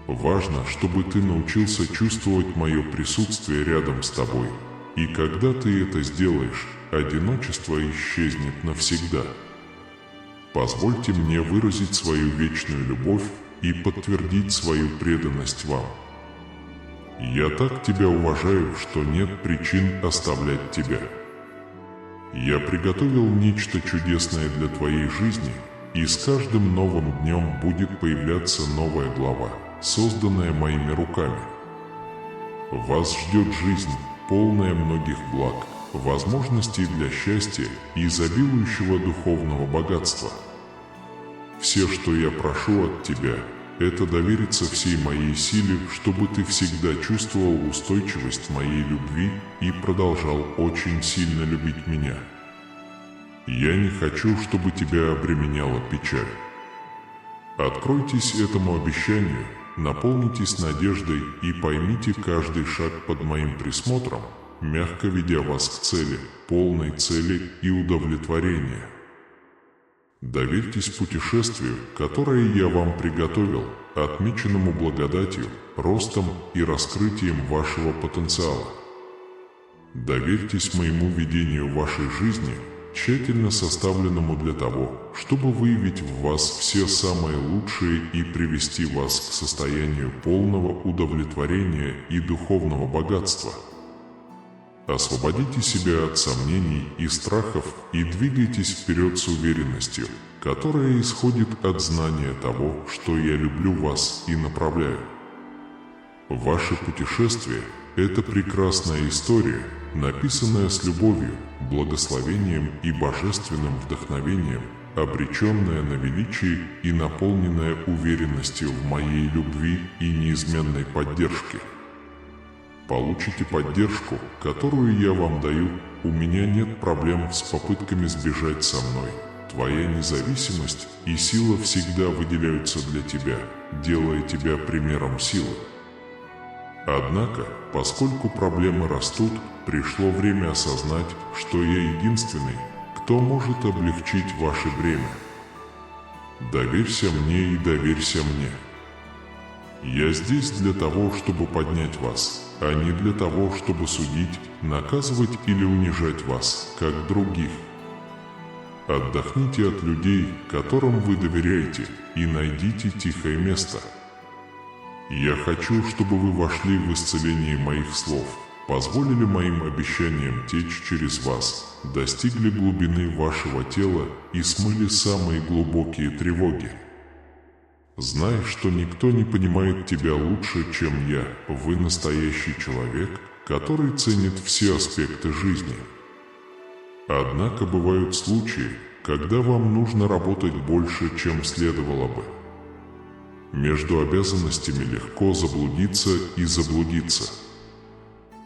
Важно, чтобы ты научился чувствовать мое присутствие рядом с тобой. И когда ты это сделаешь, одиночество исчезнет навсегда. Позвольте мне выразить свою вечную любовь и подтвердить свою преданность вам. Я так тебя уважаю, что нет причин оставлять тебя. Я приготовил нечто чудесное для твоей жизни, и с каждым новым днем будет появляться новая глава, созданная моими руками. Вас ждет жизнь, полная многих благ, возможностей для счастья и изобилующего духовного богатства. Все, что я прошу от тебя, это довериться всей моей силе, чтобы ты всегда чувствовал устойчивость моей любви и продолжал очень сильно любить меня. Я не хочу, чтобы тебя обременяла печаль. Откройтесь этому обещанию, наполнитесь надеждой и поймите каждый шаг под моим присмотром, мягко ведя вас к цели, полной цели и удовлетворения. Доверьтесь путешествию, которое я вам приготовил, отмеченному благодатью, ростом и раскрытием вашего потенциала. Доверьтесь моему видению вашей жизни, тщательно составленному для того, чтобы выявить в вас все самое лучшее и привести вас к состоянию полного удовлетворения и духовного богатства. Освободите себя от сомнений и страхов и двигайтесь вперед с уверенностью, которая исходит от знания того, что я люблю вас и направляю. Ваше путешествие – это прекрасная история, написанная с любовью, благословением и божественным вдохновением, обреченная на величие и наполненная уверенностью в моей любви и неизменной поддержке. Получите поддержку, которую я вам даю. У меня нет проблем с попытками сбежать со мной. Твоя независимость и сила всегда выделяются для тебя, делая тебя примером силы. Однако, поскольку проблемы растут, пришло время осознать, что я единственный, кто может облегчить ваше бремя. Доверься мне и доверься мне. Я здесь для того, чтобы поднять вас, а не для того, чтобы судить, наказывать или унижать вас, как других. Отдохните от людей, которым вы доверяете, и найдите тихое место. Я хочу, чтобы вы вошли в исцеление моих слов, позволили моим обещаниям течь через вас, достигли глубины вашего тела и смыли самые глубокие тревоги. Знай, что никто не понимает тебя лучше, чем я. Вы настоящий человек, который ценит все аспекты жизни. Однако бывают случаи, когда вам нужно работать больше, чем следовало бы. Между обязанностями легко заблудиться и заблудиться.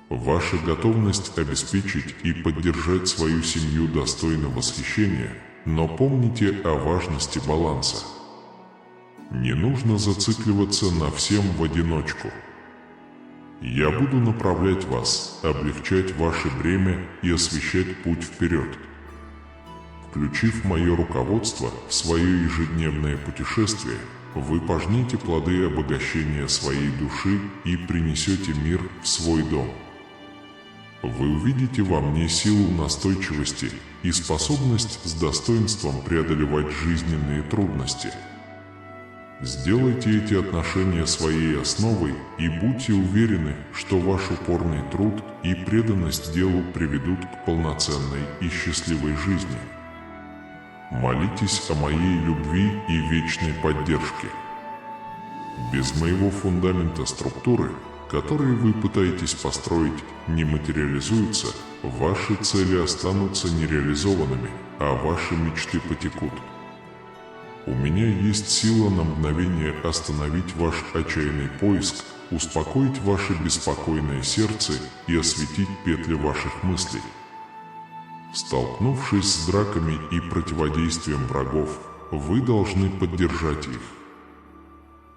Ваша готовность обеспечить и поддержать свою семью достойна восхищения, но помните о важности баланса. Не нужно зацикливаться на всем в одиночку. Я буду направлять вас, облегчать ваше бремя и освещать путь вперед. Включив мое руководство в свое ежедневное путешествие, вы пожнете плоды обогащения своей души и принесете мир в свой дом. Вы увидите во мне силу настойчивости и способность с достоинством преодолевать жизненные трудности. Сделайте эти отношения своей основой и будьте уверены, что ваш упорный труд и преданность делу приведут к полноценной и счастливой жизни. Молитесь о моей любви и вечной поддержке. Без моего фундамента структуры, которые вы пытаетесь построить, не материализуются, ваши цели останутся нереализованными, а ваши мечты потекут. У меня есть сила на мгновение остановить ваш отчаянный поиск, успокоить ваше беспокойное сердце и осветить петли ваших мыслей. Столкнувшись с драками и противодействием врагов, вы должны поддержать их.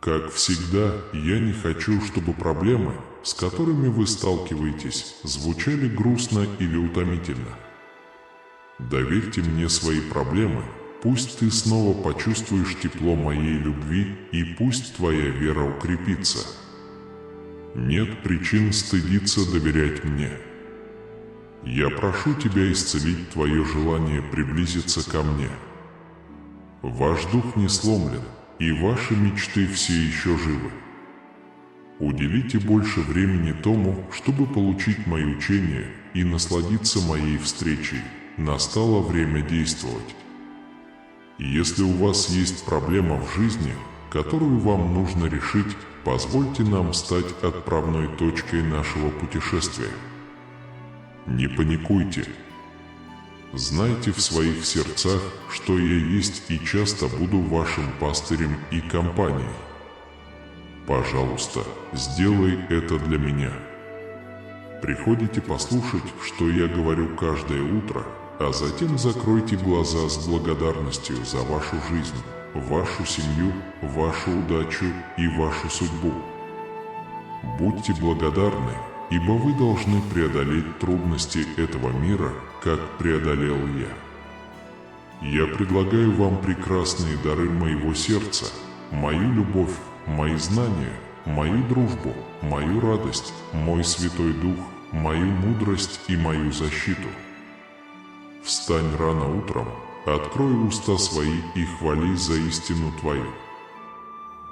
Как всегда, я не хочу, чтобы проблемы, с которыми вы сталкиваетесь, звучали грустно или утомительно. Доверьте мне свои проблемы. Пусть ты снова почувствуешь тепло моей любви, и пусть твоя вера укрепится. Нет причин стыдиться доверять мне. Я прошу тебя исцелить твое желание приблизиться ко мне. Ваш дух не сломлен, и ваши мечты все еще живы. Уделите больше времени тому, чтобы получить мои учения и насладиться моей встречей. Настало время действовать. Если у вас есть проблема в жизни, которую вам нужно решить, позвольте нам стать отправной точкой нашего путешествия. Не паникуйте. Знайте в своих сердцах, что я есть и часто буду вашим пастырем и компанией. Пожалуйста, сделай это для меня. Приходите послушать, что я говорю каждое утро, а затем закройте глаза с благодарностью за вашу жизнь, вашу семью, вашу удачу и вашу судьбу. Будьте благодарны, ибо вы должны преодолеть трудности этого мира, как преодолел я. Я предлагаю вам прекрасные дары моего сердца, мою любовь, мои знания, мою дружбу, мою радость, мой Святой Дух, мою мудрость и мою защиту. Встань рано утром, открой уста свои и хвали за истину твою.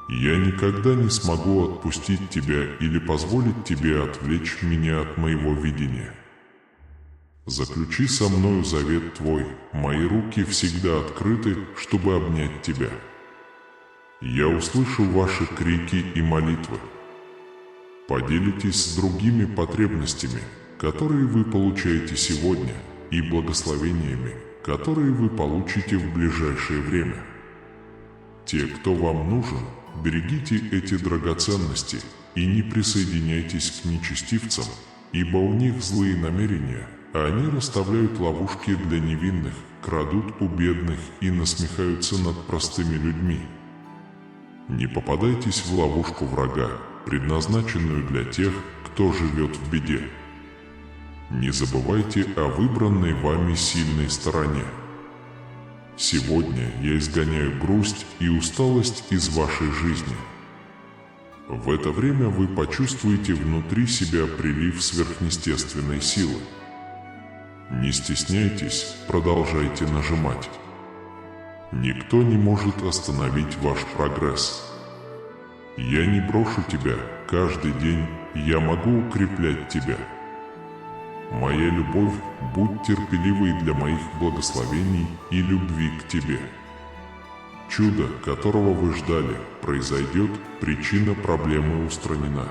Я никогда не смогу отпустить тебя или позволить тебе отвлечь меня от моего видения. Заключи со мною завет твой, мои руки всегда открыты, чтобы обнять тебя. Я услышу ваши крики и молитвы. Поделитесь с другими потребностями, которые вы получаете сегодня, и благословениями, которые вы получите в ближайшее время. Те, кто вам нужен, берегите эти драгоценности, и не присоединяйтесь к нечестивцам, ибо у них злые намерения, а они расставляют ловушки для невинных, крадут у бедных и насмехаются над простыми людьми. Не попадайтесь в ловушку врага, предназначенную для тех, кто живет в беде. Не забывайте о выбранной вами сильной стороне. Сегодня я изгоняю грусть и усталость из вашей жизни. В это время вы почувствуете внутри себя прилив сверхъестественной силы. Не стесняйтесь, продолжайте нажимать. Никто не может остановить ваш прогресс. Я не брошу тебя, каждый день я могу укреплять тебя. Моя любовь, будь терпеливой для моих благословений и любви к тебе. Чудо, которого вы ждали, произойдет, причина проблемы устранена.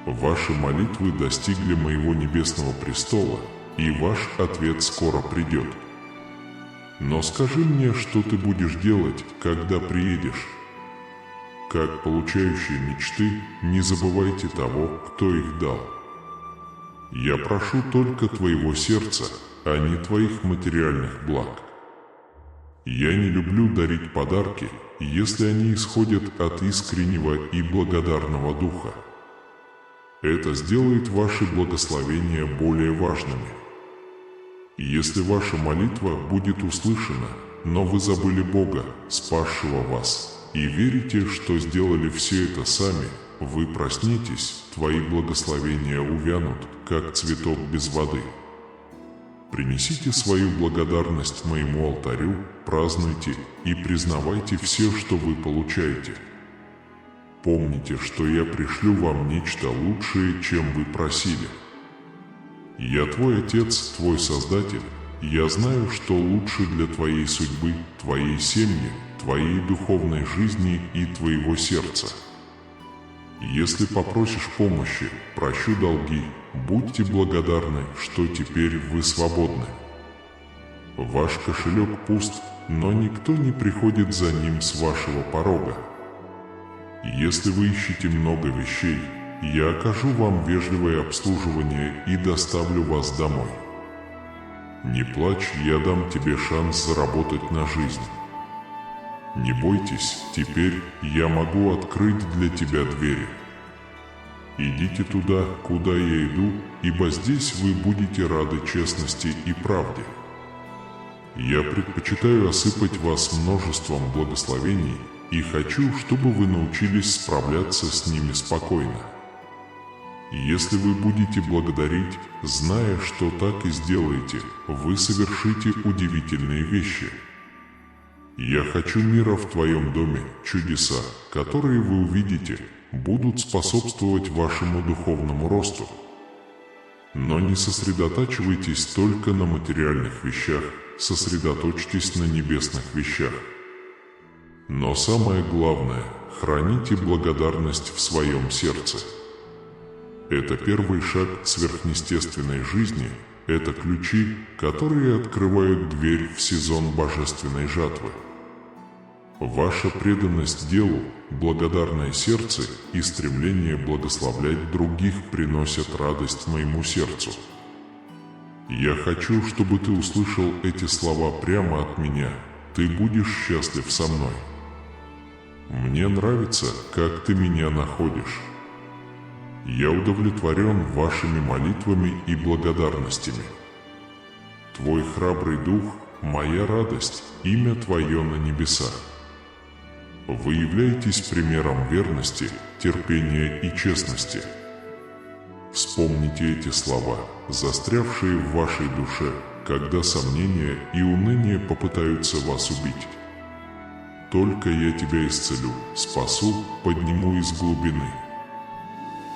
Ваши молитвы достигли моего небесного престола, и ваш ответ скоро придет. Но скажи мне, что ты будешь делать, когда приедешь. Как получающие мечты, не забывайте того, кто их дал. Я прошу только твоего сердца, а не твоих материальных благ. Я не люблю дарить подарки, если они исходят от искреннего и благодарного духа. Это сделает ваши благословения более важными. Если ваша молитва будет услышана, но вы забыли Бога, спасшего вас, и верите, что сделали все это сами, вы проснитесь, твои благословения увянут, как цветок без воды. Принесите свою благодарность моему алтарю, празднуйте и признавайте все, что вы получаете. Помните, что я пришлю вам нечто лучшее, чем вы просили. Я твой Отец, твой Создатель. Я знаю, что лучше для твоей судьбы, твоей семьи, твоей духовной жизни и твоего сердца. Если попросишь помощи, прощу долги, будьте благодарны, что теперь вы свободны. Ваш кошелек пуст, но никто не приходит за ним с вашего порога. Если вы ищете много вещей, я окажу вам вежливое обслуживание и доставлю вас домой. Не плачь, я дам тебе шанс заработать на жизнь. Не бойтесь, теперь я могу открыть для тебя двери. Идите туда, куда я иду, ибо здесь вы будете рады честности и правде. Я предпочитаю осыпать вас множеством благословений и хочу, чтобы вы научились справляться с ними спокойно. Если вы будете благодарить, зная, что так и сделаете, вы совершите удивительные вещи. Я хочу мира в твоем доме, чудеса, которые вы увидите, будут способствовать вашему духовному росту. Но не сосредотачивайтесь только на материальных вещах, сосредоточьтесь на небесных вещах. Но самое главное, храните благодарность в своем сердце. Это первый шаг к сверхъестественной жизни, это ключи, которые открывают дверь в сезон божественной жатвы. Ваша преданность делу, благодарное сердце и стремление благословлять других приносят радость моему сердцу. Я хочу, чтобы ты услышал эти слова прямо от меня. Ты будешь счастлив со мной. Мне нравится, как ты меня находишь. Я удовлетворен вашими молитвами и благодарностями. Твой храбрый дух – моя радость, имя твое на небесах. Вы являетесь примером верности, терпения и честности. Вспомните эти слова, застрявшие в вашей душе, когда сомнения и уныние попытаются вас убить. Только я тебя исцелю, спасу, подниму из глубины.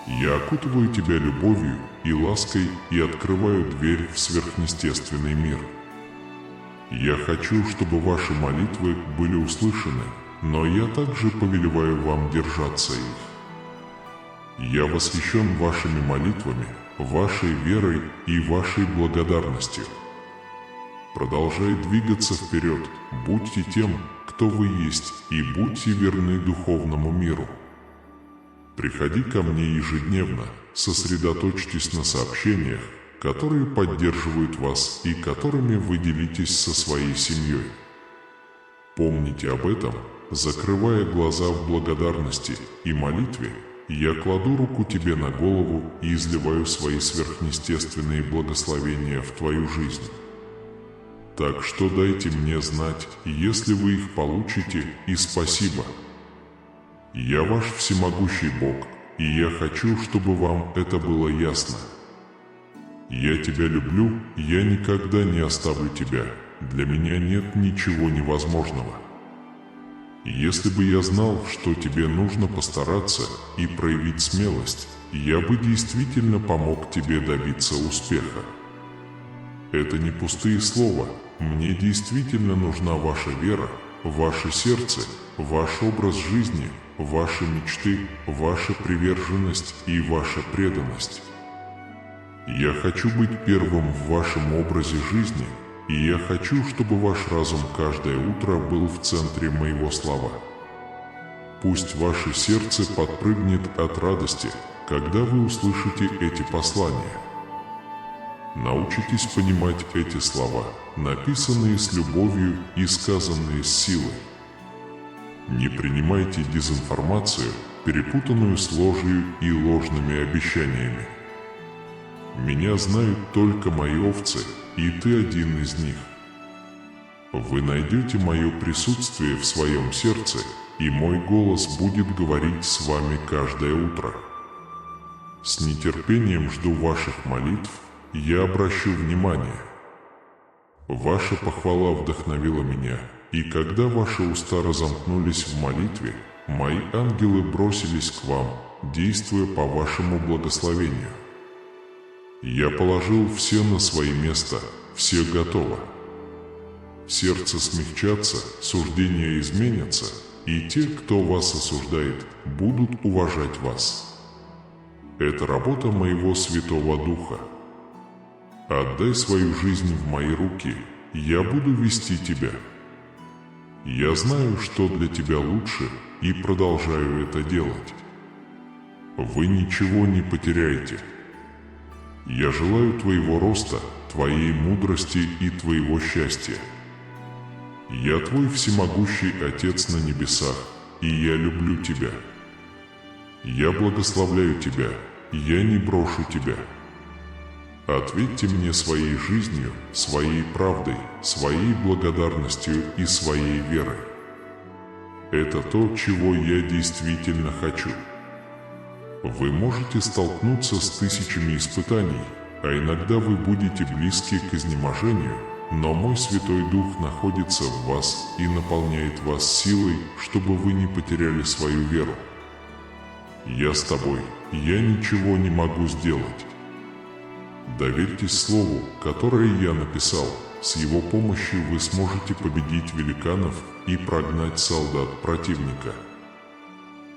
Я окутываю тебя любовью и лаской и открываю дверь в сверхъестественный мир. Я хочу, чтобы ваши молитвы были услышаны, но я также повелеваю вам держаться их. Я восхищен вашими молитвами, вашей верой и вашей благодарностью. Продолжай двигаться вперед, будьте тем, кто вы есть, и будьте верны духовному миру. Приходи ко мне ежедневно, сосредоточьтесь на сообщениях, которые поддерживают вас и которыми вы делитесь со своей семьей. Помните об этом, закрывая глаза в благодарности и молитве, я кладу руку тебе на голову и изливаю свои сверхъестественные благословения в твою жизнь. Так что дайте мне знать, если вы их получите, и спасибо. Я ваш всемогущий Бог, и я хочу, чтобы вам это было ясно. Я тебя люблю, я никогда не оставлю тебя, для меня нет ничего невозможного. Если бы я знал, что тебе нужно постараться и проявить смелость, я бы действительно помог тебе добиться успеха. Это не пустые слова, мне действительно нужна ваша вера, ваше сердце, ваш образ жизни, ваши мечты, ваша приверженность и ваша преданность. Я хочу быть первым в вашем образе жизни, и я хочу, чтобы ваш разум каждое утро был в центре моего слова. Пусть ваше сердце подпрыгнет от радости, когда вы услышите эти послания. Научитесь понимать эти слова, написанные с любовью и сказанные с силой. Не принимайте дезинформацию, перепутанную с ложью и ложными обещаниями. Меня знают только мои овцы, и ты один из них. Вы найдете мое присутствие в своем сердце, и мой голос будет говорить с вами каждое утро. С нетерпением жду ваших молитв, я обращу внимание. Ваша похвала вдохновила меня, и когда ваши уста разомкнулись в молитве, мои ангелы бросились к вам, действуя по вашему благословению. Я положил все на свои места, все готово. Сердце смягчатся, суждения изменятся, и те, кто вас осуждает, будут уважать вас. Это работа моего Святого Духа. Отдай свою жизнь в мои руки, я буду вести тебя. Я знаю, что для тебя лучше, и продолжаю это делать. Вы ничего не потеряете. Я желаю твоего роста, твоей мудрости и твоего счастья. Я твой всемогущий Отец на небесах, и я люблю тебя. Я благословляю тебя, я не брошу тебя. Ответьте мне своей жизнью, своей правдой, своей благодарностью и своей верой. Это то, чего я действительно хочу. Вы можете столкнуться с тысячами испытаний, а иногда вы будете близки к изнеможению, но мой Святой Дух находится в вас и наполняет вас силой, чтобы вы не потеряли свою веру. Я с тобой, я ничего не могу сделать. Доверьтесь слову, которое я написал, с его помощью вы сможете победить великанов и прогнать солдат противника.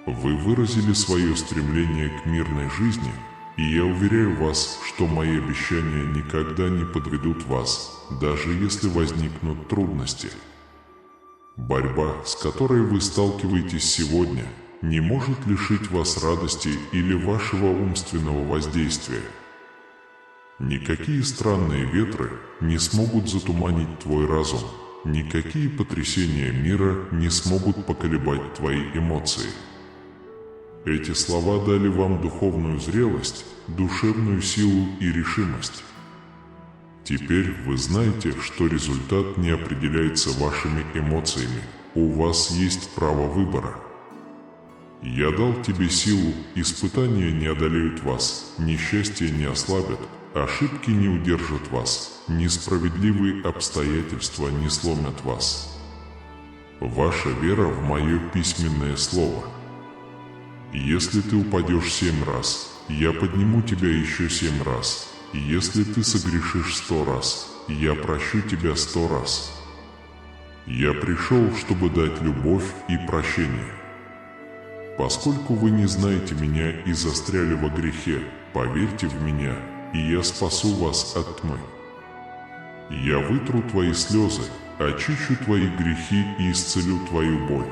Вы выразили свое стремление к мирной жизни, и я уверяю вас, что мои обещания никогда не подведут вас, даже если возникнут трудности. Борьба, с которой вы сталкиваетесь сегодня, не может лишить вас радости или вашего умственного воздействия. Никакие странные ветры не смогут затуманить твой разум, никакие потрясения мира не смогут поколебать твои эмоции. Эти слова дали вам духовную зрелость, душевную силу и решимость. Теперь вы знаете, что результат не определяется вашими эмоциями, у вас есть право выбора. Я дал тебе силу, испытания не одолеют вас, несчастья не ослабят, ошибки не удержат вас, несправедливые обстоятельства не сломят вас. Ваша вера в мое письменное слово. Если ты упадешь 7 раз, я подниму тебя еще 7 раз. Если ты согрешишь 100 раз, я прощу тебя 100 раз. Я пришел, чтобы дать любовь и прощение. Поскольку вы не знаете меня и застряли во грехе, поверьте в меня, и я спасу вас от тьмы. Я вытру твои слезы, очищу твои грехи и исцелю твою боль.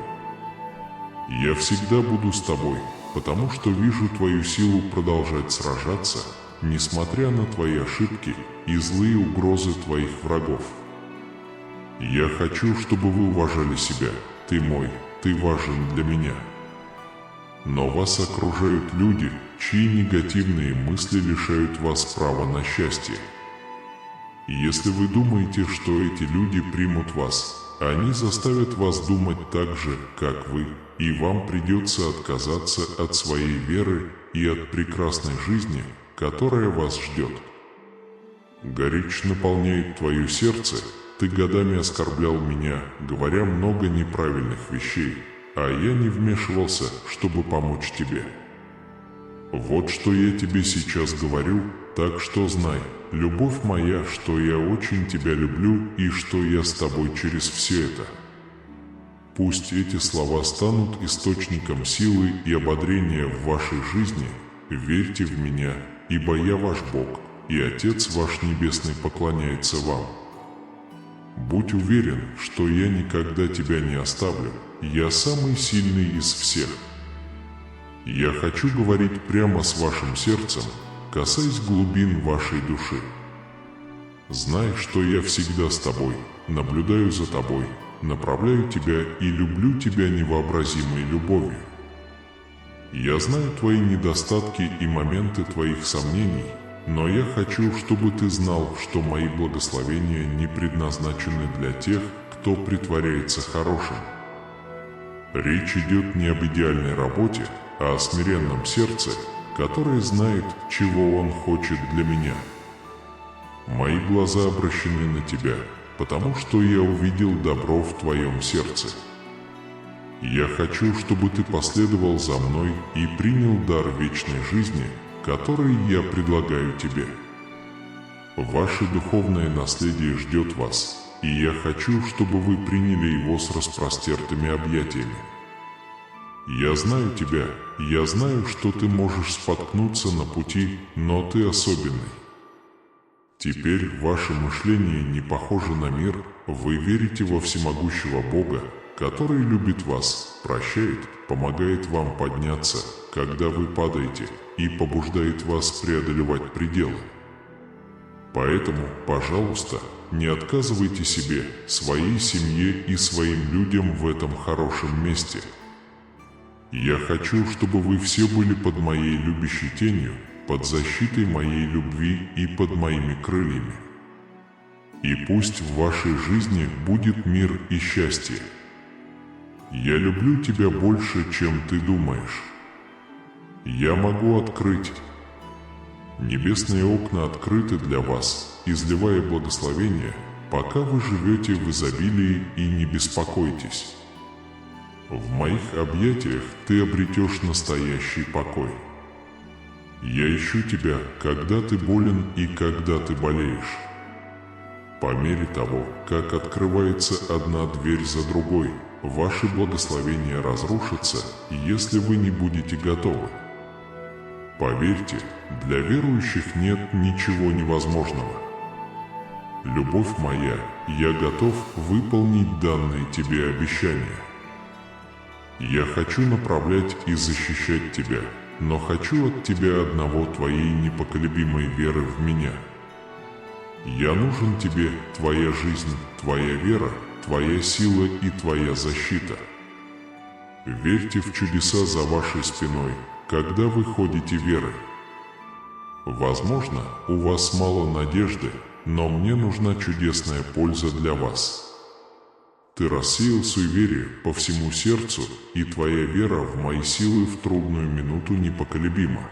Я всегда буду с тобой, потому что вижу твою силу продолжать сражаться, несмотря на твои ошибки и злые угрозы твоих врагов. Я хочу, чтобы вы уважали себя. Ты мой, ты важен для меня. Но вас окружают люди, чьи негативные мысли лишают вас права на счастье. Если вы думаете, что эти люди примут вас, они заставят вас думать так же, как вы, и вам придется отказаться от своей веры и от прекрасной жизни, которая вас ждет. Горечь наполняет твое сердце, ты годами оскорблял меня, говоря много неправильных вещей, а я не вмешивался, чтобы помочь тебе. Вот что я тебе сейчас говорю, так что знай, любовь моя, что я очень тебя люблю и что я с тобой через все это. Пусть эти слова станут источником силы и ободрения в вашей жизни. Верьте в меня, ибо я ваш Бог, и Отец ваш Небесный поклоняется вам. Будь уверен, что я никогда тебя не оставлю, я самый сильный из всех. Я хочу говорить прямо с вашим сердцем, касаясь глубин вашей души. Знай, что я всегда с тобой, наблюдаю за тобой, направляю тебя и люблю тебя невообразимой любовью. Я знаю твои недостатки и моменты твоих сомнений, но я хочу, чтобы ты знал, что мои благословения не предназначены для тех, кто притворяется хорошим. Речь идет не об идеальной работе, а о смиренном сердце, которое знает, чего он хочет для меня. Мои глаза обращены на тебя, потому что я увидел добро в твоем сердце. Я хочу, чтобы ты последовал за мной и принял дар вечной жизни, который я предлагаю тебе. Ваше духовное наследие ждет вас, и я хочу, чтобы вы приняли его с распростертыми объятиями. Я знаю тебя, я знаю, что ты можешь споткнуться на пути, но ты особенный. Теперь ваше мышление не похоже на мир, вы верите во всемогущего Бога, который любит вас, прощает, помогает вам подняться, когда вы падаете, и побуждает вас преодолевать пределы. Поэтому, пожалуйста, не отказывайте себе, своей семье и своим людям в этом хорошем месте. Я хочу, чтобы вы все были под моей любящей тенью, под защитой моей любви и под моими крыльями. И пусть в вашей жизни будет мир и счастье. Я люблю тебя больше, чем ты думаешь. Я могу открыть. Небесные окна открыты для вас, изливая благословение, пока вы живете в изобилии и не беспокойтесь. В моих объятиях ты обретешь настоящий покой. Я ищу тебя, когда ты болен и когда ты болеешь. По мере того, как открывается одна дверь за другой, ваши благословения разрушатся, если вы не будете готовы. Поверьте, для верующих нет ничего невозможного. Любовь моя, я готов выполнить данные тебе обещания. Я хочу направлять и защищать тебя, но хочу от тебя одного твоей непоколебимой веры в меня. Я нужен тебе, твоя жизнь, твоя вера, твоя сила и твоя защита. Верьте в чудеса за вашей спиной, когда вы ходите верой. Возможно, у вас мало надежды, но мне нужна чудесная польза для вас. Ты рассеял суеверие по всему сердцу, и твоя вера в мои силы в трудную минуту непоколебима.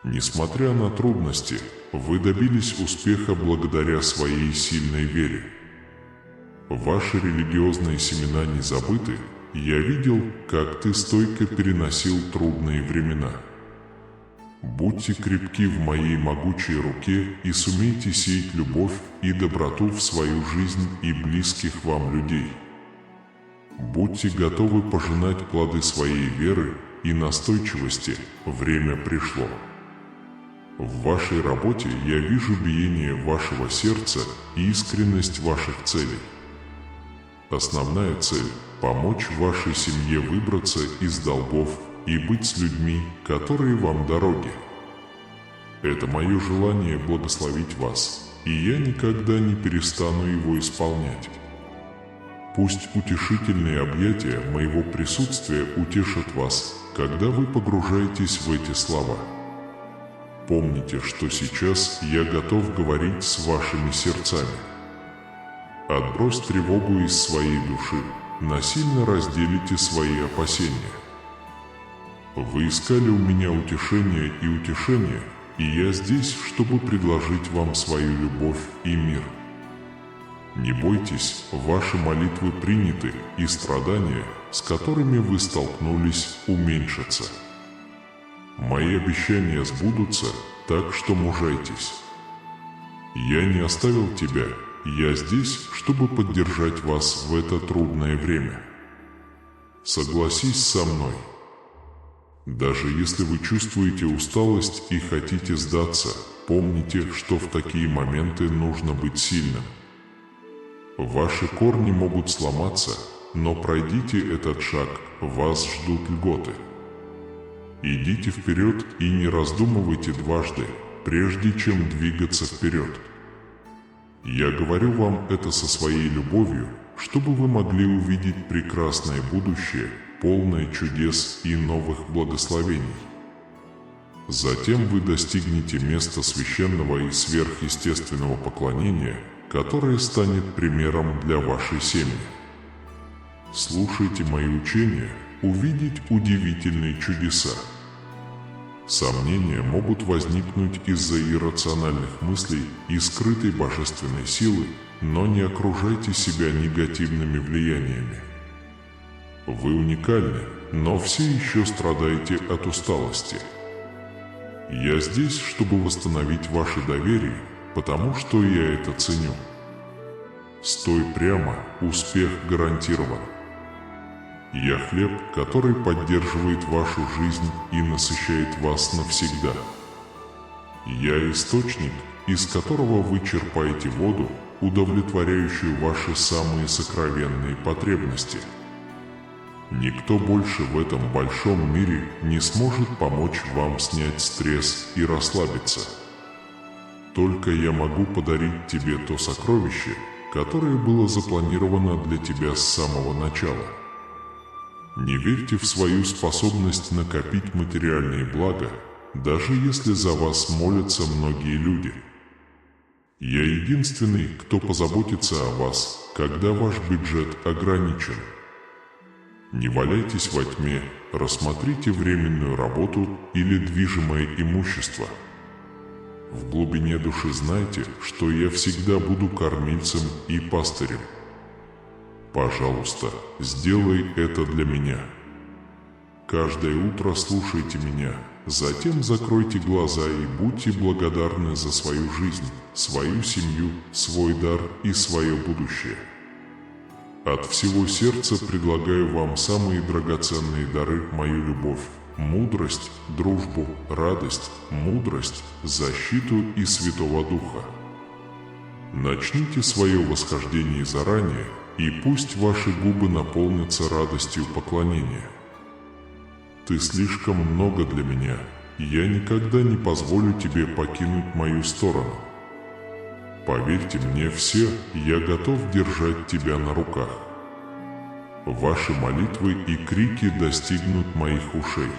Несмотря на трудности, вы добились успеха благодаря своей сильной вере. Ваши религиозные семена не забыты, я видел, как ты стойко переносил трудные времена. Будьте крепки в моей могучей руке и сумейте сеять любовь и доброту в свою жизнь и близких вам людей. Будьте готовы пожинать плоды своей веры и настойчивости, время пришло. В вашей работе я вижу биение вашего сердца и искренность ваших целей. Основная цель – помочь вашей семье выбраться из долгов, и быть с людьми, которые вам дороги. Это мое желание благословить вас, и я никогда не перестану его исполнять. Пусть утешительные объятия моего присутствия утешат вас, когда вы погружаетесь в эти слова. Помните, что сейчас я готов говорить с вашими сердцами. Отбрось тревогу из своей души, насильно разделите свои опасения. Вы искали у меня утешения и утешения, и я здесь, чтобы предложить вам свою любовь и мир. Не бойтесь, ваши молитвы приняты, и страдания, с которыми вы столкнулись, уменьшатся. Мои обещания сбудутся, так что мужайтесь. Я не оставил тебя, я здесь, чтобы поддержать вас в это трудное время. Согласись со мной. Даже если вы чувствуете усталость и хотите сдаться, помните, что в такие моменты нужно быть сильным. Ваши корни могут сломаться, но пройдите этот шаг, вас ждут льготы. Идите вперед и не раздумывайте дважды, прежде чем двигаться вперед. Я говорю вам это со своей любовью, чтобы вы могли увидеть прекрасное будущее, полное чудес и новых благословений. Затем вы достигнете места священного и сверхъестественного поклонения, которое станет примером для вашей семьи. Слушайте мои учения, увидеть удивительные чудеса. Сомнения могут возникнуть из-за иррациональных мыслей и скрытой божественной силы, но не окружайте себя негативными влияниями. Вы уникальны, но все еще страдаете от усталости. Я здесь, чтобы восстановить ваше доверие, потому что я это ценю. Стой прямо, успех гарантирован. Я хлеб, который поддерживает вашу жизнь и насыщает вас навсегда. Я источник, из которого вы черпаете воду, удовлетворяющую ваши самые сокровенные потребности. Никто больше в этом большом мире не сможет помочь вам снять стресс и расслабиться. Только я могу подарить тебе то сокровище, которое было запланировано для тебя с самого начала. Не верьте в свою способность накопить материальные блага, даже если за вас молятся многие люди. Я единственный, кто позаботится о вас, когда ваш бюджет ограничен. Не валяйтесь во тьме, рассмотрите временную работу или движимое имущество. В глубине души знайте, что я всегда буду кормильцем и пастырем. Пожалуйста, сделай это для меня. Каждое утро слушайте меня, затем закройте глаза и будьте благодарны за свою жизнь, свою семью, свой дар и свое будущее. От всего сердца предлагаю вам самые драгоценные дары, мою любовь, мудрость, дружбу, радость, мудрость, защиту и Святого Духа. Начните свое восхождение заранее, и пусть ваши губы наполнятся радостью поклонения. Ты слишком много для меня, я никогда не позволю тебе покинуть мою сторону. Поверьте мне все, я готов держать тебя на руках. Ваши молитвы и крики достигнут моих ушей.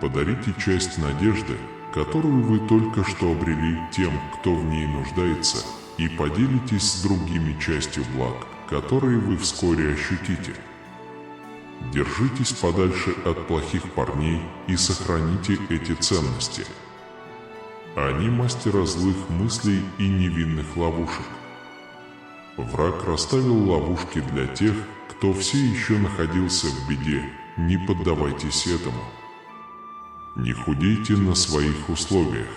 Подарите часть надежды, которую вы только что обрели тем, кто в ней нуждается, и поделитесь с другими частью благ, которые вы вскоре ощутите. Держитесь подальше от плохих парней и сохраните эти ценности. Они мастера злых мыслей и невинных ловушек. Враг расставил ловушки для тех, кто все еще находился в беде, не поддавайтесь этому. Не худейте на своих условиях.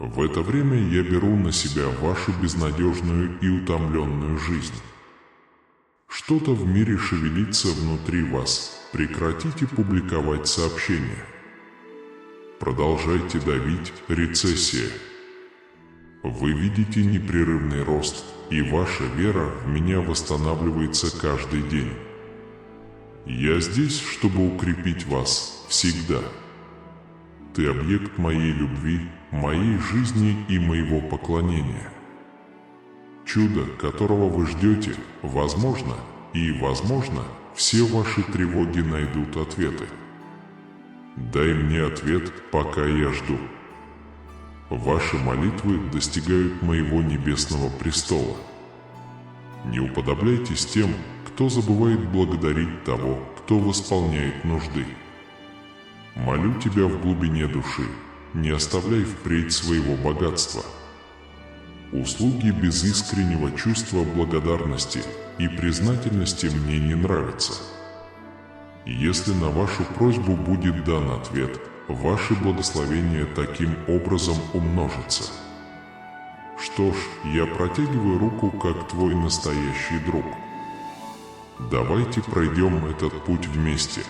В это время я беру на себя вашу безнадежную и утомленную жизнь. Что-то в мире шевелится внутри вас, прекратите публиковать сообщения. Продолжайте давить, рецессия. Вы видите непрерывный рост, и ваша вера в меня восстанавливается каждый день. Я здесь, чтобы укрепить вас всегда. Ты объект моей любви, моей жизни и моего поклонения. Чудо, которого вы ждете, возможно, и, возможно, все ваши тревоги найдут ответы. Дай мне ответ, пока я жду. Ваши молитвы достигают моего небесного престола. Не уподобляйтесь тем, кто забывает благодарить того, кто восполняет нужды. Молю тебя в глубине души, не оставляй впредь своего богатства. Услуги без искреннего чувства благодарности и признательности мне не нравятся. Если на вашу просьбу будет дан ответ, ваши благословения таким образом умножатся. Что ж, я протягиваю руку как твой настоящий друг. Давайте пройдем этот путь вместе.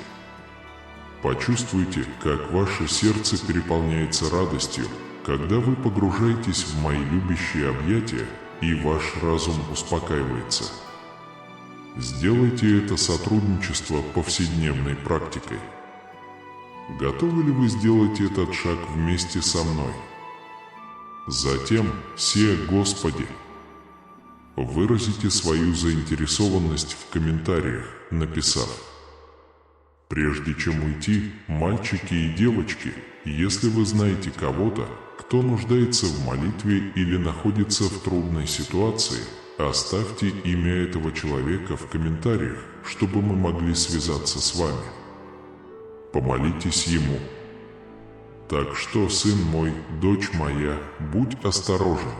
Почувствуйте, как ваше сердце переполняется радостью, когда вы погружаетесь в мои любящие объятия, и ваш разум успокаивается. Сделайте это сотрудничество повседневной практикой. Готовы ли вы сделать этот шаг вместе со мной? Затем, се Господи, выразите свою заинтересованность в комментариях, написав: прежде чем уйти, мальчики и девочки, если вы знаете кого-то, кто нуждается в молитве или находится в трудной ситуации, оставьте имя этого человека в комментариях, чтобы мы могли связаться с вами. Помолитесь ему. Так что, сын мой, дочь моя, будь осторожен.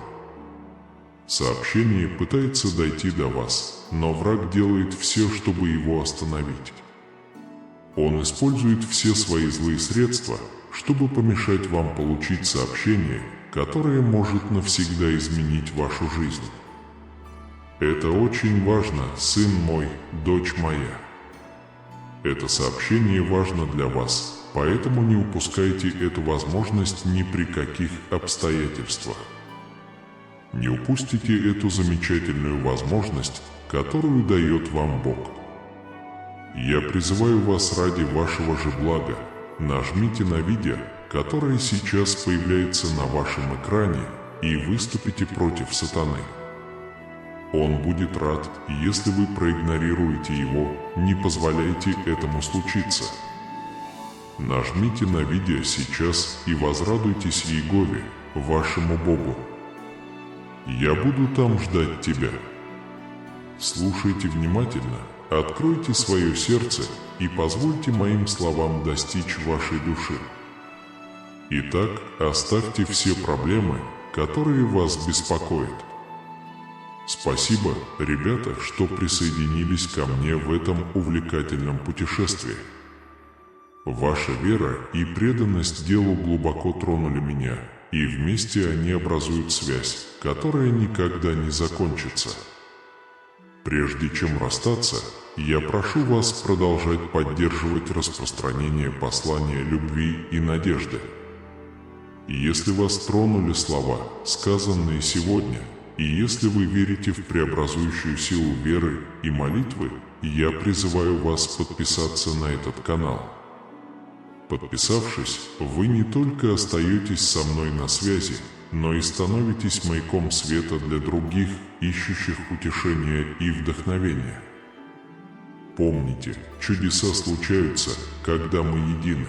Сообщение пытается дойти до вас, но враг делает все, чтобы его остановить. Он использует все свои злые средства, чтобы помешать вам получить сообщение, которое может навсегда изменить вашу жизнь. Это очень важно, сын мой, дочь моя. Это сообщение важно для вас, поэтому не упускайте эту возможность ни при каких обстоятельствах. Не упустите эту замечательную возможность, которую дает вам Бог. Я призываю вас ради вашего же блага, нажмите на видео, которое сейчас появляется на вашем экране, и выступите против сатаны. Он будет рад, если вы проигнорируете его, не позволяйте этому случиться. Нажмите на видео сейчас и возрадуйтесь Иегове, вашему Богу. Я буду там ждать тебя. Слушайте внимательно, откройте свое сердце и позвольте моим словам достичь вашей души. Итак, оставьте все проблемы, которые вас беспокоят. Спасибо, ребята, что присоединились ко мне в этом увлекательном путешествии. Ваша вера и преданность делу глубоко тронули меня, и вместе они образуют связь, которая никогда не закончится. Прежде чем расстаться, я прошу вас продолжать поддерживать распространение послания любви и надежды. Если вас тронули слова, сказанные сегодня, и если вы верите в преобразующую силу веры и молитвы, я призываю вас подписаться на этот канал. Подписавшись, вы не только остаетесь со мной на связи, но и становитесь маяком света для других, ищущих утешения и вдохновения. Помните, чудеса случаются, когда мы едины.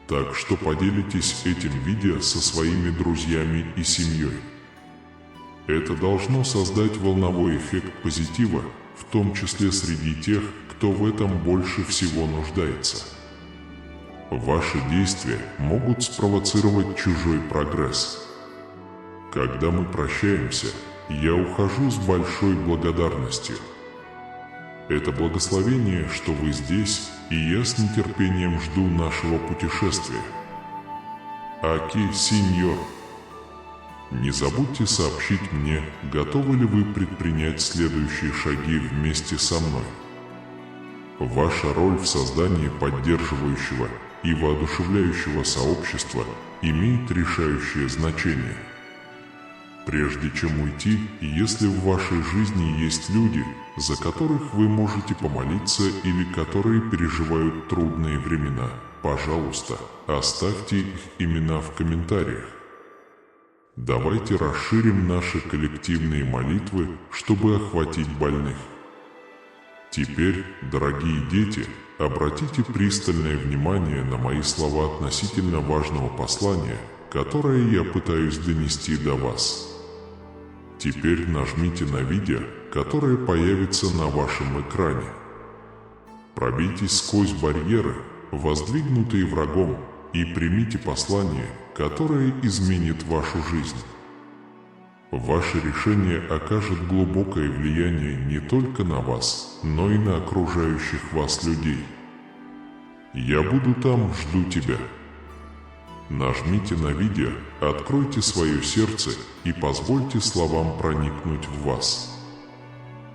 Так что поделитесь этим видео со своими друзьями и семьей. Это должно создать волновой эффект позитива, в том числе среди тех, кто в этом больше всего нуждается. Ваши действия могут спровоцировать чужой прогресс. Когда мы прощаемся, я ухожу с большой благодарностью. Это благословение, что вы здесь, и я с нетерпением жду нашего путешествия. Аки, сеньор. Не забудьте сообщить мне, готовы ли вы предпринять следующие шаги вместе со мной. Ваша роль в создании поддерживающего и воодушевляющего сообщества имеет решающее значение. Прежде чем уйти, если в вашей жизни есть люди, за которых вы можете помолиться или которые переживают трудные времена, пожалуйста, оставьте их имена в комментариях. Давайте расширим наши коллективные молитвы, чтобы охватить больных. Теперь, дорогие дети, обратите пристальное внимание на мои слова относительно важного послания, которое я пытаюсь донести до вас. Теперь нажмите на видео, которое появится на вашем экране. Пробейтесь сквозь барьеры, воздвигнутые врагом, и примите послание, которое изменит вашу жизнь. Ваше решение окажет глубокое влияние не только на вас, но и на окружающих вас людей. Я буду там, жду тебя. Нажмите на видео, откройте свое сердце и позвольте словам проникнуть в вас.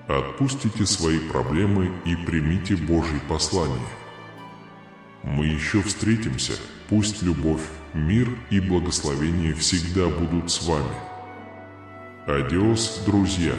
Отпустите свои проблемы и примите Божье послание. Мы еще встретимся, пусть любовь, мир и благословение всегда будут с вами. Адиос, друзья!